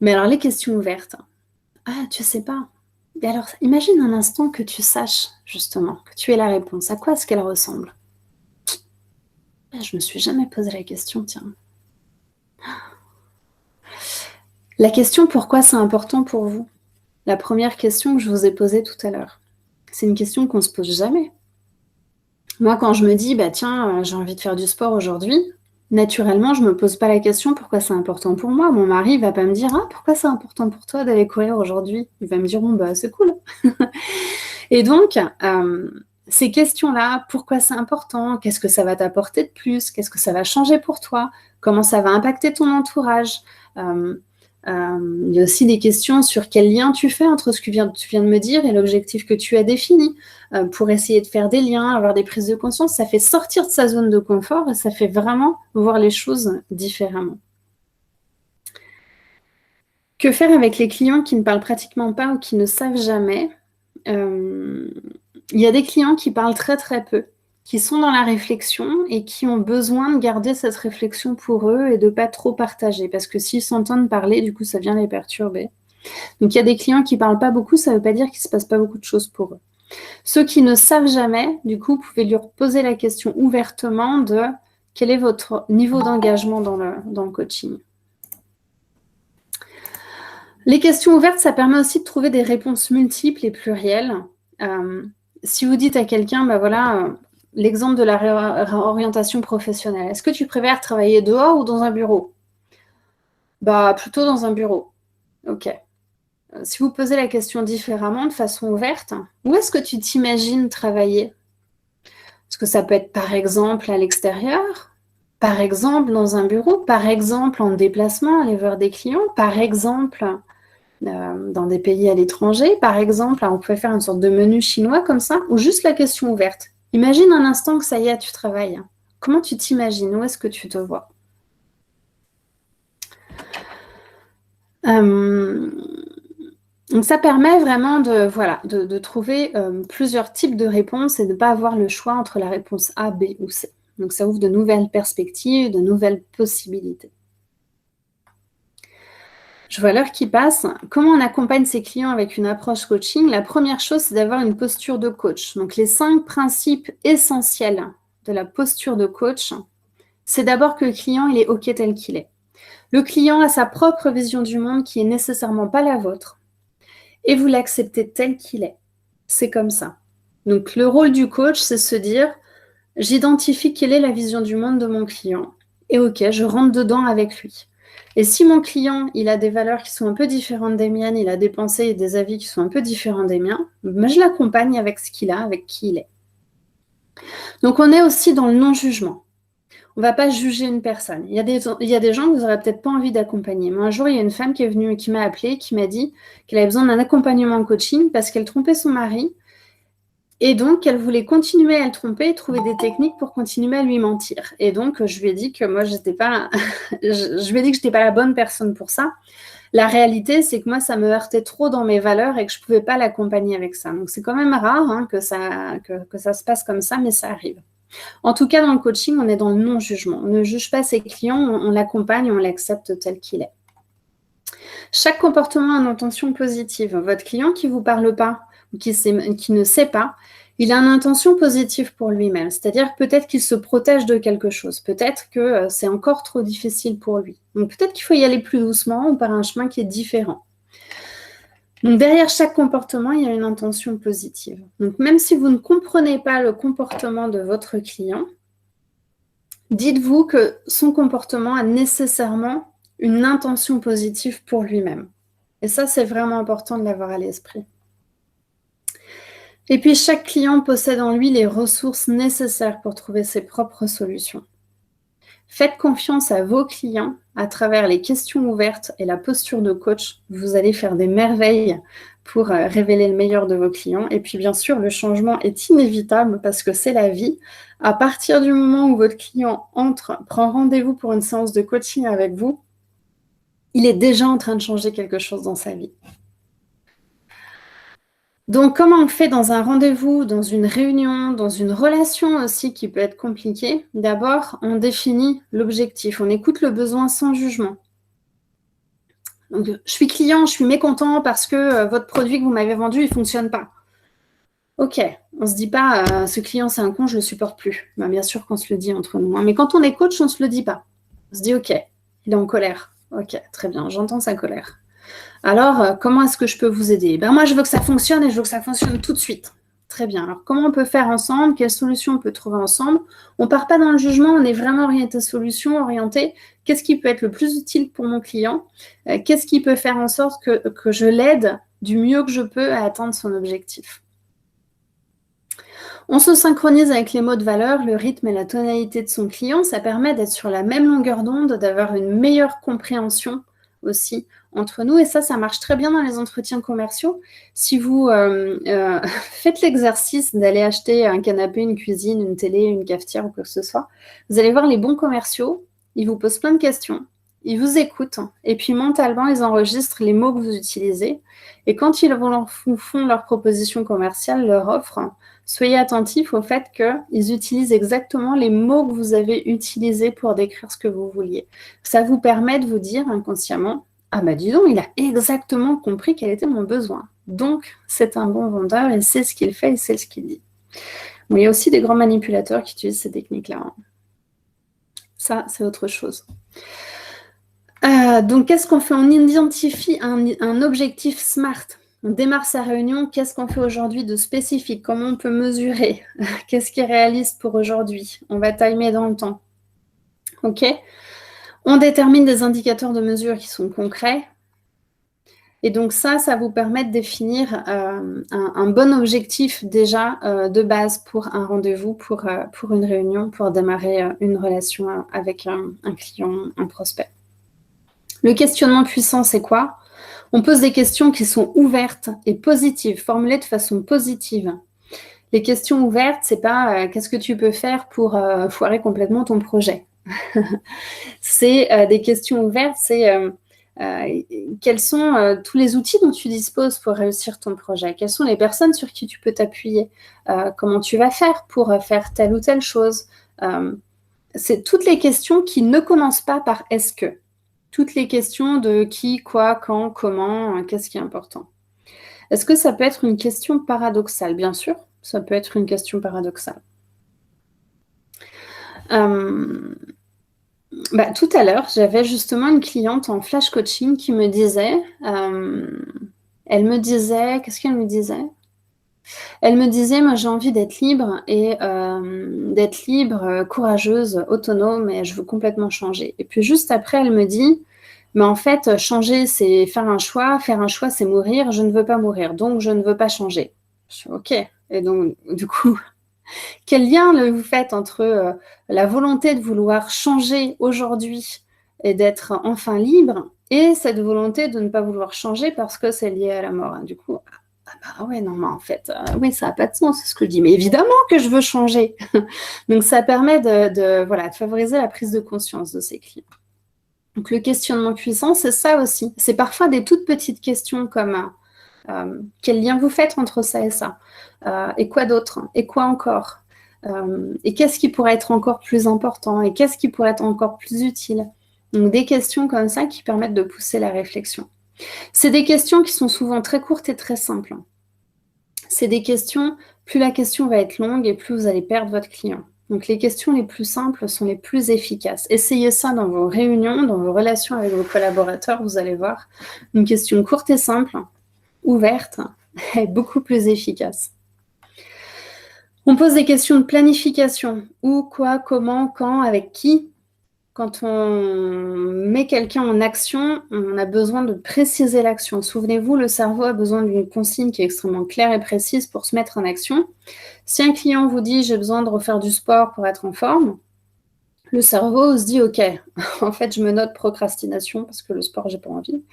Mais alors, les questions ouvertes, ah, tu sais pas. Et alors, imagine un instant que tu saches, justement, que tu aies la réponse. À quoi est-ce qu'elle ressemble? Je me suis jamais posé la question, tiens. La question pourquoi c'est important pour vous? La première question que je vous ai posée tout à l'heure. C'est une question qu'on ne se pose jamais. Moi, quand je me dis, bah tiens, j'ai envie de faire du sport aujourd'hui, naturellement, je ne me pose pas la question pourquoi c'est important pour moi. Mon mari ne va pas me dire, ah, pourquoi c'est important pour toi d'aller courir aujourd'hui? Il va me dire, bon, bah c'est cool. Et donc, ces questions-là, pourquoi c'est important? Qu'est-ce que ça va t'apporter de plus? Qu'est-ce que ça va changer pour toi? Comment ça va impacter ton entourage? Il y a aussi des questions sur quel lien tu fais entre ce que tu viens de me dire et l'objectif que tu as défini pour essayer de faire des liens, avoir des prises de conscience. Ça fait sortir de sa zone de confort et ça fait vraiment voir les choses différemment. Que faire avec les clients qui ne parlent pratiquement pas ou qui ne savent jamais? Il y a des clients qui parlent très très peu, qui sont dans la réflexion et qui ont besoin de garder cette réflexion pour eux et de ne pas trop partager, parce que s'ils s'entendent parler, du coup, ça vient les perturber. Donc, il y a des clients qui ne parlent pas beaucoup, ça ne veut pas dire qu'il ne se passe pas beaucoup de choses pour eux. Ceux qui ne savent jamais, du coup, vous pouvez lui poser la question ouvertement de quel est votre niveau d'engagement dans le coaching. Les questions ouvertes, ça permet aussi de trouver des réponses multiples et plurielles. Si vous dites à quelqu'un, bah voilà, l'exemple de la réorientation professionnelle, est-ce que tu préfères travailler dehors ou dans un bureau? Bah, plutôt dans un bureau. Ok. Si vous posez la question différemment, de façon ouverte, où est-ce que tu t'imagines travailler? Est-ce que ça peut être par exemple à l'extérieur, par exemple dans un bureau, par exemple en déplacement, aller voir des clients, par exemple dans des pays à l'étranger, par exemple, on pouvait faire une sorte de menu chinois comme ça, ou juste la question ouverte. Imagine un instant que ça y est, tu travailles. Comment tu t'imagines? Où est-ce que tu te vois? Donc ça permet vraiment de trouver plusieurs types de réponses et de ne pas avoir le choix entre la réponse A, B ou C. Donc ça ouvre de nouvelles perspectives, de nouvelles possibilités. Je vois l'heure qui passe. Comment on accompagne ses clients avec une approche coaching? La première chose, c'est d'avoir une posture de coach. Donc, les 5 principes essentiels de la posture de coach, c'est d'abord que le client, il est OK tel qu'il est. Le client a sa propre vision du monde qui est nécessairement pas la vôtre. Et vous l'acceptez tel qu'il est. C'est comme ça. Donc, le rôle du coach, c'est se dire, j'identifie quelle est la vision du monde de mon client. Et OK, je rentre dedans avec lui. Et si mon client, il a des valeurs qui sont un peu différentes des miennes, il a des pensées et des avis qui sont un peu différents des miens, ben je l'accompagne avec ce qu'il a, avec qui il est. Donc, on est aussi dans le non-jugement. On ne va pas juger une personne. Il y a des gens que vous n'aurez peut-être pas envie d'accompagner. Moi, un jour, il y a une femme qui est venue, qui m'a appelée, qui m'a dit qu'elle avait besoin d'un accompagnement en coaching parce qu'elle trompait son mari. Et donc, elle voulait continuer à le tromper et trouver des techniques pour continuer à lui mentir. Et donc, je lui ai dit que moi, j'étais pas... je lui ai dit que je n'étais pas la bonne personne pour ça. La réalité, c'est que moi, ça me heurtait trop dans mes valeurs et que je ne pouvais pas l'accompagner avec ça. Donc, c'est quand même rare que ça se passe comme ça, mais ça arrive. En tout cas, dans le coaching, on est dans le non-jugement. On ne juge pas ses clients, on l'accompagne, on l'accepte tel qu'il est. Chaque comportement a une intention positive. Votre client qui ne vous parle pas, qui ne sait pas, il a une intention positive pour lui-même. C'est-à-dire peut-être qu'il se protège de quelque chose. Peut-être que c'est encore trop difficile pour lui. Donc peut-être qu'il faut y aller plus doucement ou par un chemin qui est différent. Donc derrière chaque comportement, il y a une intention positive. Donc même si vous ne comprenez pas le comportement de votre client, dites-vous que son comportement a nécessairement une intention positive pour lui-même. Et ça, c'est vraiment important de l'avoir à l'esprit. Et puis, chaque client possède en lui les ressources nécessaires pour trouver ses propres solutions. Faites confiance à vos clients à travers les questions ouvertes et la posture de coach. Vous allez faire des merveilles pour révéler le meilleur de vos clients. Et puis, bien sûr, le changement est inévitable parce que c'est la vie. À partir du moment où votre client prend rendez-vous pour une séance de coaching avec vous, il est déjà en train de changer quelque chose dans sa vie. Donc, comment on fait dans un rendez-vous, dans une réunion, dans une relation aussi qui peut être compliquée? D'abord, on définit l'objectif. On écoute le besoin sans jugement. Donc, je suis client, je suis mécontent parce que votre produit que vous m'avez vendu, il ne fonctionne pas. Ok, on ne se dit pas, ce client, c'est un con, je ne le supporte plus. Ben, bien sûr qu'on se le dit entre nous. Mais quand on est coach, on ne se le dit pas. On se dit, ok, il est en colère. Ok, très bien, j'entends sa colère. Alors, comment est-ce que je peux vous aider? Ben, moi, je veux que ça fonctionne et je veux que ça fonctionne tout de suite. Très bien. Alors, comment on peut faire ensemble? Quelles solutions on peut trouver ensemble? On ne part pas dans le jugement, on est vraiment orienté solution, orienté qu'est-ce qui peut être le plus utile pour mon client? Qu'est-ce qui peut faire en sorte que je l'aide du mieux que je peux à atteindre son objectif? On se synchronise avec les mots de valeur, le rythme et la tonalité de son client. Ça permet d'être sur la même longueur d'onde, d'avoir une meilleure compréhension aussi entre nous. Et ça marche très bien dans les entretiens commerciaux. Si vous faites l'exercice d'aller acheter un canapé, une cuisine, une télé, une cafetière ou quoi que ce soit, vous allez voir les bons commerciaux. Ils vous posent plein de questions. Ils vous écoutent. Et puis mentalement, ils enregistrent les mots que vous utilisez. Et quand ils vous font leur proposition commerciale, leur offre, soyez attentifs au fait qu'ils utilisent exactement les mots que vous avez utilisés pour décrire ce que vous vouliez. Ça vous permet de vous dire inconsciemment, ah bah dis donc, il a exactement compris quel était mon besoin. Donc, c'est un bon vendeur et c'est ce qu'il fait et c'est ce qu'il dit. Bon, il y a aussi des grands manipulateurs qui utilisent ces techniques-là. Hein. Ça, c'est autre chose. Donc, qu'est-ce qu'on fait? On identifie un objectif SMART. On démarre sa réunion. Qu'est-ce qu'on fait aujourd'hui de spécifique? Comment on peut mesurer? Qu'est-ce qui est réaliste pour aujourd'hui? On va timer dans le temps. OK? On détermine des indicateurs de mesure qui sont concrets. Et donc ça vous permet de définir un bon objectif déjà de base pour un rendez-vous, pour une réunion, pour démarrer une relation avec un client, un prospect. Le questionnement puissant, c'est quoi? On pose des questions qui sont ouvertes et positives, formulées de façon positive. Les questions ouvertes, c'est pas qu'est-ce que tu peux faire pour foirer complètement ton projet. C'est des questions ouvertes, c'est quels sont tous les outils dont tu disposes pour réussir ton projet? Quelles sont les personnes sur qui tu peux t'appuyer? Comment tu vas faire pour faire telle ou telle chose? C'est toutes les questions qui ne commencent pas par « est-ce que ». Toutes les questions de qui, quoi, quand, comment, qu'est-ce qui est important. Est-ce que ça peut être une question paradoxale? Bien sûr, ça peut être une question paradoxale. Tout à l'heure, j'avais justement une cliente en flash coaching qui me disait, qu'est-ce qu'elle me disait? Elle me disait, moi j'ai envie d'être libre et d'être libre, courageuse, autonome et je veux complètement changer. Et puis juste après, elle me dit, mais en fait, changer, c'est faire un choix c'est mourir, je ne veux pas mourir, donc je ne veux pas changer. Je suis ok. Et donc, du coup, quel lien vous faites entre la volonté de vouloir changer aujourd'hui et d'être enfin libre et cette volonté de ne pas vouloir changer parce que c'est lié à la mort? Du coup, ouais, non, mais en fait, oui, ça n'a pas de sens, c'est ce que je dis. Mais évidemment que je veux changer. Donc, ça permet de favoriser la prise de conscience de ces clients. Donc, le questionnement puissant, c'est ça aussi. C'est parfois des toutes petites questions comme quel lien vous faites entre ça et ça? Et quoi d'autre? Et quoi encore? Et qu'est-ce qui pourrait être encore plus important? Et qu'est-ce qui pourrait être encore plus utile? Donc, des questions comme ça qui permettent de pousser la réflexion. C'est des questions qui sont souvent très courtes et très simples. C'est des questions, plus la question va être longue et plus vous allez perdre votre client. Donc, les questions les plus simples sont les plus efficaces. Essayez ça dans vos réunions, dans vos relations avec vos collaborateurs, vous allez voir. Une question courte et simple, ouverte, est beaucoup plus efficace. On pose des questions de planification. Où, quoi, comment, quand, avec qui. Quand on met quelqu'un en action, on a besoin de préciser l'action. Souvenez-vous, le cerveau a besoin d'une consigne qui est extrêmement claire et précise pour se mettre en action. Si un client vous dit « j'ai besoin de refaire du sport pour être en forme », le cerveau se dit « Ok, en fait, je me note procrastination parce que le sport, j'ai pas envie. »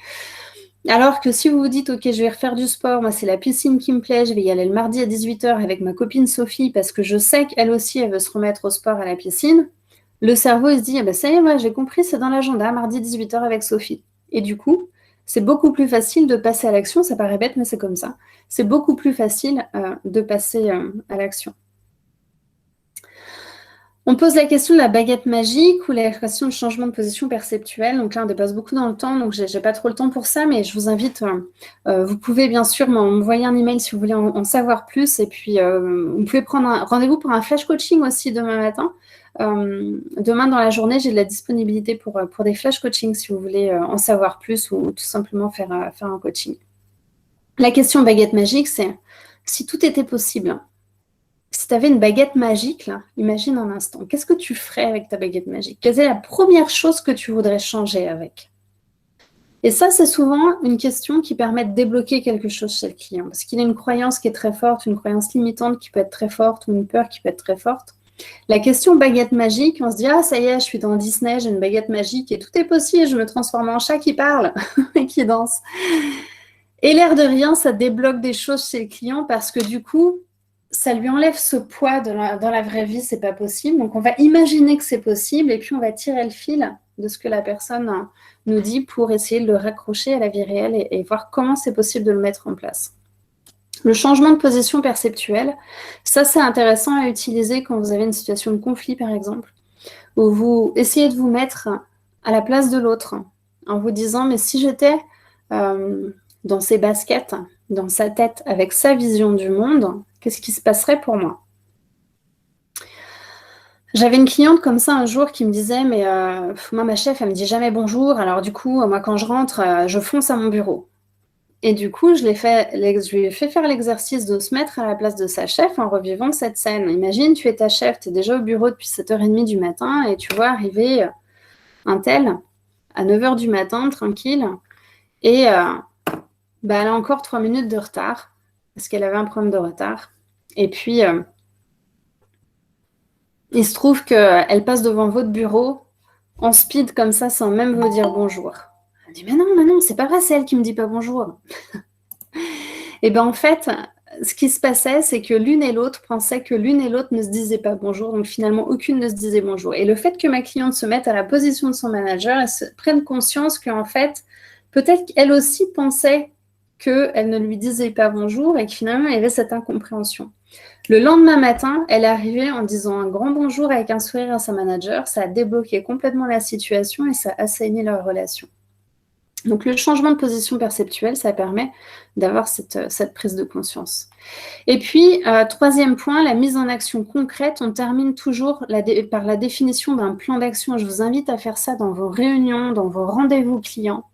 Alors que si vous vous dites « Ok, je vais refaire du sport, moi, c'est la piscine qui me plaît, je vais y aller le mardi à 18h avec ma copine Sophie parce que je sais qu'elle aussi, elle veut se remettre au sport à la piscine. » Le cerveau, il se dit « Ça y est, moi, j'ai compris, c'est dans l'agenda, mardi 18h avec Sophie. » Et du coup, c'est beaucoup plus facile de passer à l'action. Ça paraît bête, mais c'est comme ça. C'est beaucoup plus facile de passer à l'action. On pose la question de la baguette magique ou la question de changement de position perceptuelle. Donc là, on dépasse beaucoup dans le temps, donc je n'ai pas trop le temps pour ça, mais je vous invite, vous pouvez bien sûr m'envoyer un email si vous voulez en savoir plus. Et puis, vous pouvez prendre un rendez-vous pour un flash coaching aussi demain matin. Demain, dans la journée, j'ai de la disponibilité pour des flash coaching si vous voulez en savoir plus ou tout simplement faire un coaching. La question baguette magique, c'est si tout était possible. Si tu avais une baguette magique, là, imagine un instant, qu'est-ce que tu ferais avec ta baguette magique? Quelle est la première chose que tu voudrais changer avec? Et ça, c'est souvent une question qui permet de débloquer quelque chose chez le client, parce qu'il a une croyance qui est très forte, une croyance limitante qui peut être très forte, ou une peur qui peut être très forte. La question baguette magique, on se dit « Ah, ça y est, je suis dans Disney, j'ai une baguette magique et tout est possible, je me transforme en chat qui parle et qui danse. » Et l'air de rien, ça débloque des choses chez le client parce que du coup, ça lui enlève ce poids dans la vraie vie, c'est pas possible. Donc, on va imaginer que c'est possible et puis on va tirer le fil de ce que la personne nous dit pour essayer de le raccrocher à la vie réelle et voir comment c'est possible de le mettre en place. Le changement de position perceptuelle, ça, c'est intéressant à utiliser quand vous avez une situation de conflit, par exemple, où vous essayez de vous mettre à la place de l'autre en vous disant « Mais si j'étais dans ses baskets, dans sa tête, avec sa vision du monde, qu'est-ce qui se passerait pour moi ?» J'avais une cliente comme ça un jour qui me disait « Mais moi, ma chef, elle me dit jamais bonjour. Alors du coup, moi, quand je rentre, je fonce à mon bureau. » Et du coup, je lui ai fait faire l'exercice de se mettre à la place de sa chef en revivant cette scène. Imagine, tu es ta chef, tu es déjà au bureau depuis 7h30 du matin et tu vois arriver un tel à 9h du matin, tranquille, et elle a encore 3 minutes de retard parce qu'elle avait un problème de retard. Et puis, il se trouve qu'elle passe devant votre bureau en speed comme ça sans même vous dire bonjour. Elle dit « Mais non, c'est pas vrai, c'est elle qui me dit pas bonjour. » Et bien en fait, ce qui se passait, c'est que l'une et l'autre pensaient que l'une et l'autre ne se disaient pas bonjour, donc finalement aucune ne se disait bonjour. Et le fait que ma cliente se mette à la position de son manager, elle se prenne conscience qu'en fait, peut-être qu'elle aussi pensait qu'elle ne lui disait pas bonjour et que finalement il y avait cette incompréhension. Le lendemain matin, elle est arrivée en disant un grand bonjour avec un sourire à sa manager, ça a débloqué complètement la situation et ça a assaini leur relation. Donc, le changement de position perceptuelle, ça permet d'avoir cette prise de conscience. Et puis, troisième point, la mise en action concrète. On termine toujours par la définition d'un plan d'action. Je vous invite à faire ça dans vos réunions, dans vos rendez-vous clients.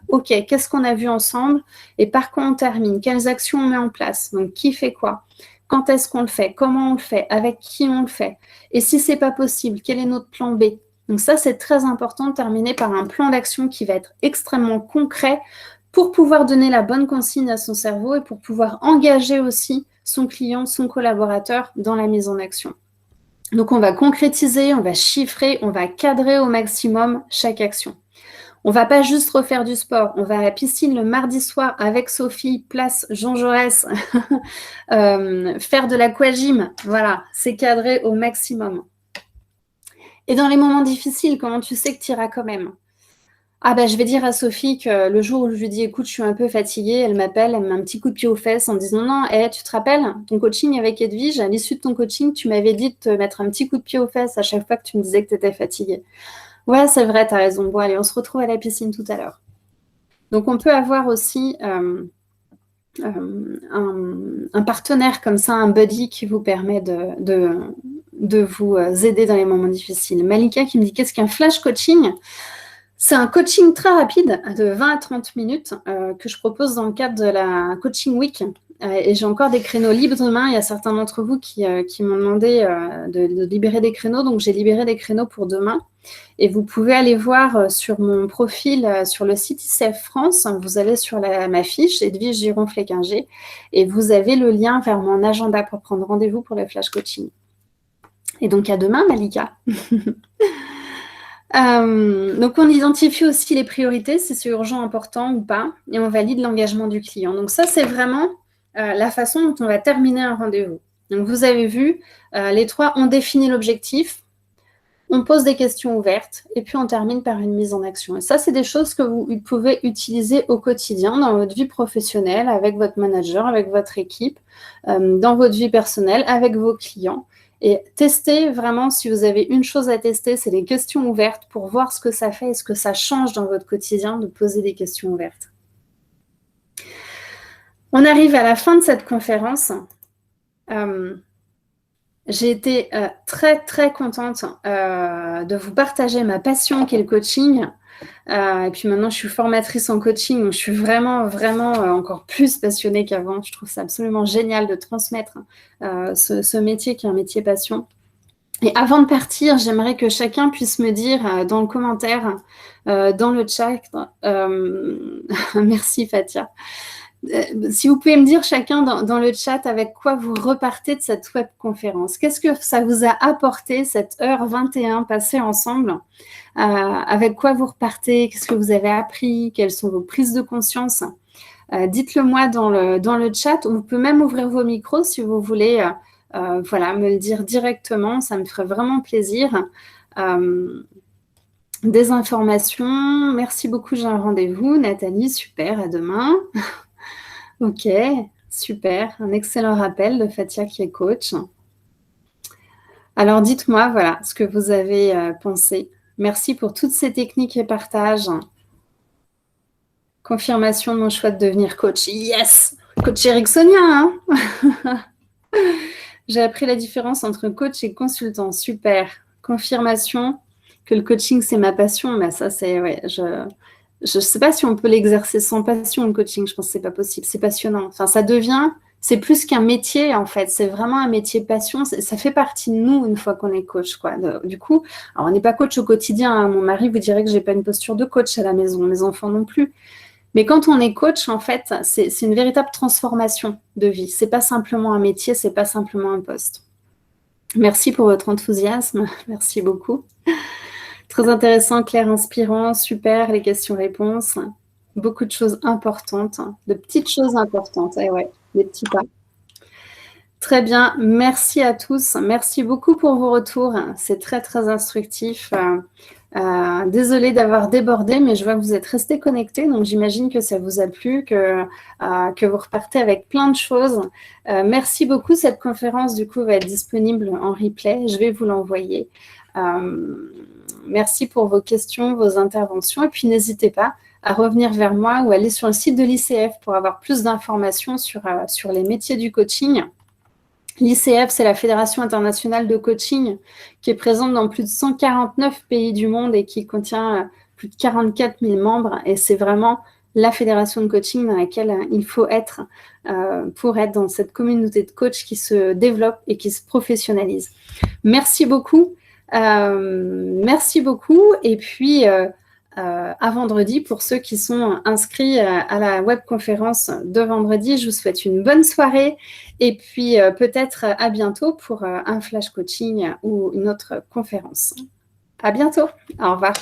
OK, qu'est-ce qu'on a vu ensemble et par quoi on termine? Quelles actions on met en place? Donc, qui fait quoi? Quand est-ce qu'on le fait? Comment on le fait? Avec qui on le fait? Et si ce n'est pas possible, quel est notre plan B? Donc ça, c'est très important de terminer par un plan d'action qui va être extrêmement concret pour pouvoir donner la bonne consigne à son cerveau et pour pouvoir engager aussi son client, son collaborateur dans la mise en action. Donc on va concrétiser, on va chiffrer, on va cadrer au maximum chaque action. On ne va pas juste refaire du sport, on va à la piscine le mardi soir avec Sophie, place Jean Jaurès, faire de l'aquagym, voilà, c'est cadré au maximum. Et dans les moments difficiles, comment tu sais que tu iras quand même? Ah je vais dire à Sophie que le jour où je lui dis « Écoute, je suis un peu fatiguée », elle m'appelle, elle me met un petit coup de pied aux fesses en disant « Non, tu te rappelles, ton coaching avec Edwige, à l'issue de ton coaching, tu m'avais dit de te mettre un petit coup de pied aux fesses à chaque fois que tu me disais que tu étais fatiguée. » Ouais, c'est vrai, tu as raison. Bon, allez, on se retrouve à la piscine tout à l'heure. Donc, on peut avoir aussi un partenaire comme ça, un buddy qui vous permet de vous aider dans les moments difficiles. Malika qui me dit « Qu'est-ce qu'un flash coaching ?» C'est un coaching très rapide de 20 à 30 minutes que je propose dans le cadre de la Coaching Week. Et j'ai encore des créneaux libres demain. Il y a certains d'entre vous qui m'ont demandé de libérer des créneaux. Donc, j'ai libéré des créneaux pour demain. Et vous pouvez aller voir sur mon profil sur le site ICF France. Vous allez sur ma fiche, Edwige Giron-Fléquinger, et vous avez le lien vers mon agenda pour prendre rendez-vous pour le flash coaching. Et donc, à demain, Malika. Donc, on identifie aussi les priorités, si c'est urgent, important ou pas, et on valide l'engagement du client. Donc, ça, c'est vraiment la façon dont on va terminer un rendez-vous. Donc, vous avez vu, les trois, on définit l'objectif, on pose des questions ouvertes, et puis on termine par une mise en action. Et ça, c'est des choses que vous pouvez utiliser au quotidien dans votre vie professionnelle, avec votre manager, avec votre équipe, dans votre vie personnelle, avec vos clients. Et testez vraiment, si vous avez une chose à tester, c'est les questions ouvertes pour voir ce que ça fait et ce que ça change dans votre quotidien de poser des questions ouvertes. On arrive à la fin de cette conférence. J'ai été très, très contente de vous partager ma passion qui est le coaching. Et puis maintenant, je suis formatrice en coaching, donc je suis vraiment, vraiment encore plus passionnée qu'avant. Je trouve ça absolument génial de transmettre ce métier qui est un métier passion. Et avant de partir, j'aimerais que chacun puisse me dire dans le commentaire, dans le chat, merci Fatia, si vous pouvez me dire chacun dans le chat avec quoi vous repartez de cette webconférence. Qu'est-ce que ça vous a apporté, cette heure 21 passée ensemble? Avec quoi vous repartez? Qu'est-ce que vous avez appris? Quelles sont vos prises de conscience? Dites-le moi dans le chat. Vous pouvez même ouvrir vos micros si vous voulez voilà, me le dire directement. Ça me ferait vraiment plaisir. Des informations. Merci beaucoup, j'ai un rendez-vous. Nathalie, super, à demain. Ok, super. Un excellent rappel de Fatia qui est coach. Alors, dites-moi, voilà, ce que vous avez pensé. Merci pour toutes ces techniques et partages. Confirmation de mon choix de devenir coach. Yes! Coach ericksonien, hein? J'ai appris la différence entre coach et consultant. Super. Confirmation que le coaching, c'est ma passion. Mais ça, c'est... Ouais, je ne sais pas si on peut l'exercer sans passion, le coaching. Je pense que ce n'est pas possible. C'est passionnant. Enfin, ça devient... C'est plus qu'un métier, en fait. C'est vraiment un métier passion. Ça fait partie de nous une fois qu'on est coach, quoi. Du coup, alors, on n'est pas coach au quotidien, hein. Mon mari vous dirait que je n'ai pas une posture de coach à la maison. Mes enfants non plus. Mais quand on est coach, en fait, c'est une véritable transformation de vie. Ce n'est pas simplement un métier, ce n'est pas simplement un poste. Merci pour votre enthousiasme. Merci beaucoup. Très intéressant, clair, inspirant, super, les questions-réponses. Beaucoup de choses importantes, de petites choses importantes. Eh ouais, des petits pas. Très bien, merci à tous. Merci beaucoup pour vos retours. C'est très, très instructif. Désolée d'avoir débordé, mais je vois que vous êtes restés connectés, donc j'imagine que ça vous a plu, que vous repartez avec plein de choses. Merci beaucoup. Cette conférence, du coup, va être disponible en replay. Je vais vous l'envoyer. Merci pour vos questions, vos interventions. Et puis, n'hésitez pas à revenir vers moi ou aller sur le site de l'ICF pour avoir plus d'informations sur les métiers du coaching. L'ICF, c'est la Fédération internationale de coaching qui est présente dans plus de 149 pays du monde et qui contient plus de 44 000 membres. Et c'est vraiment la fédération de coaching dans laquelle il faut être pour être dans cette communauté de coachs qui se développe et qui se professionnalise. Merci beaucoup. Merci beaucoup. Et puis, à vendredi, pour ceux qui sont inscrits à la webconférence de vendredi, je vous souhaite une bonne soirée et puis peut-être à bientôt pour un flash coaching ou une autre conférence. À bientôt. Au revoir.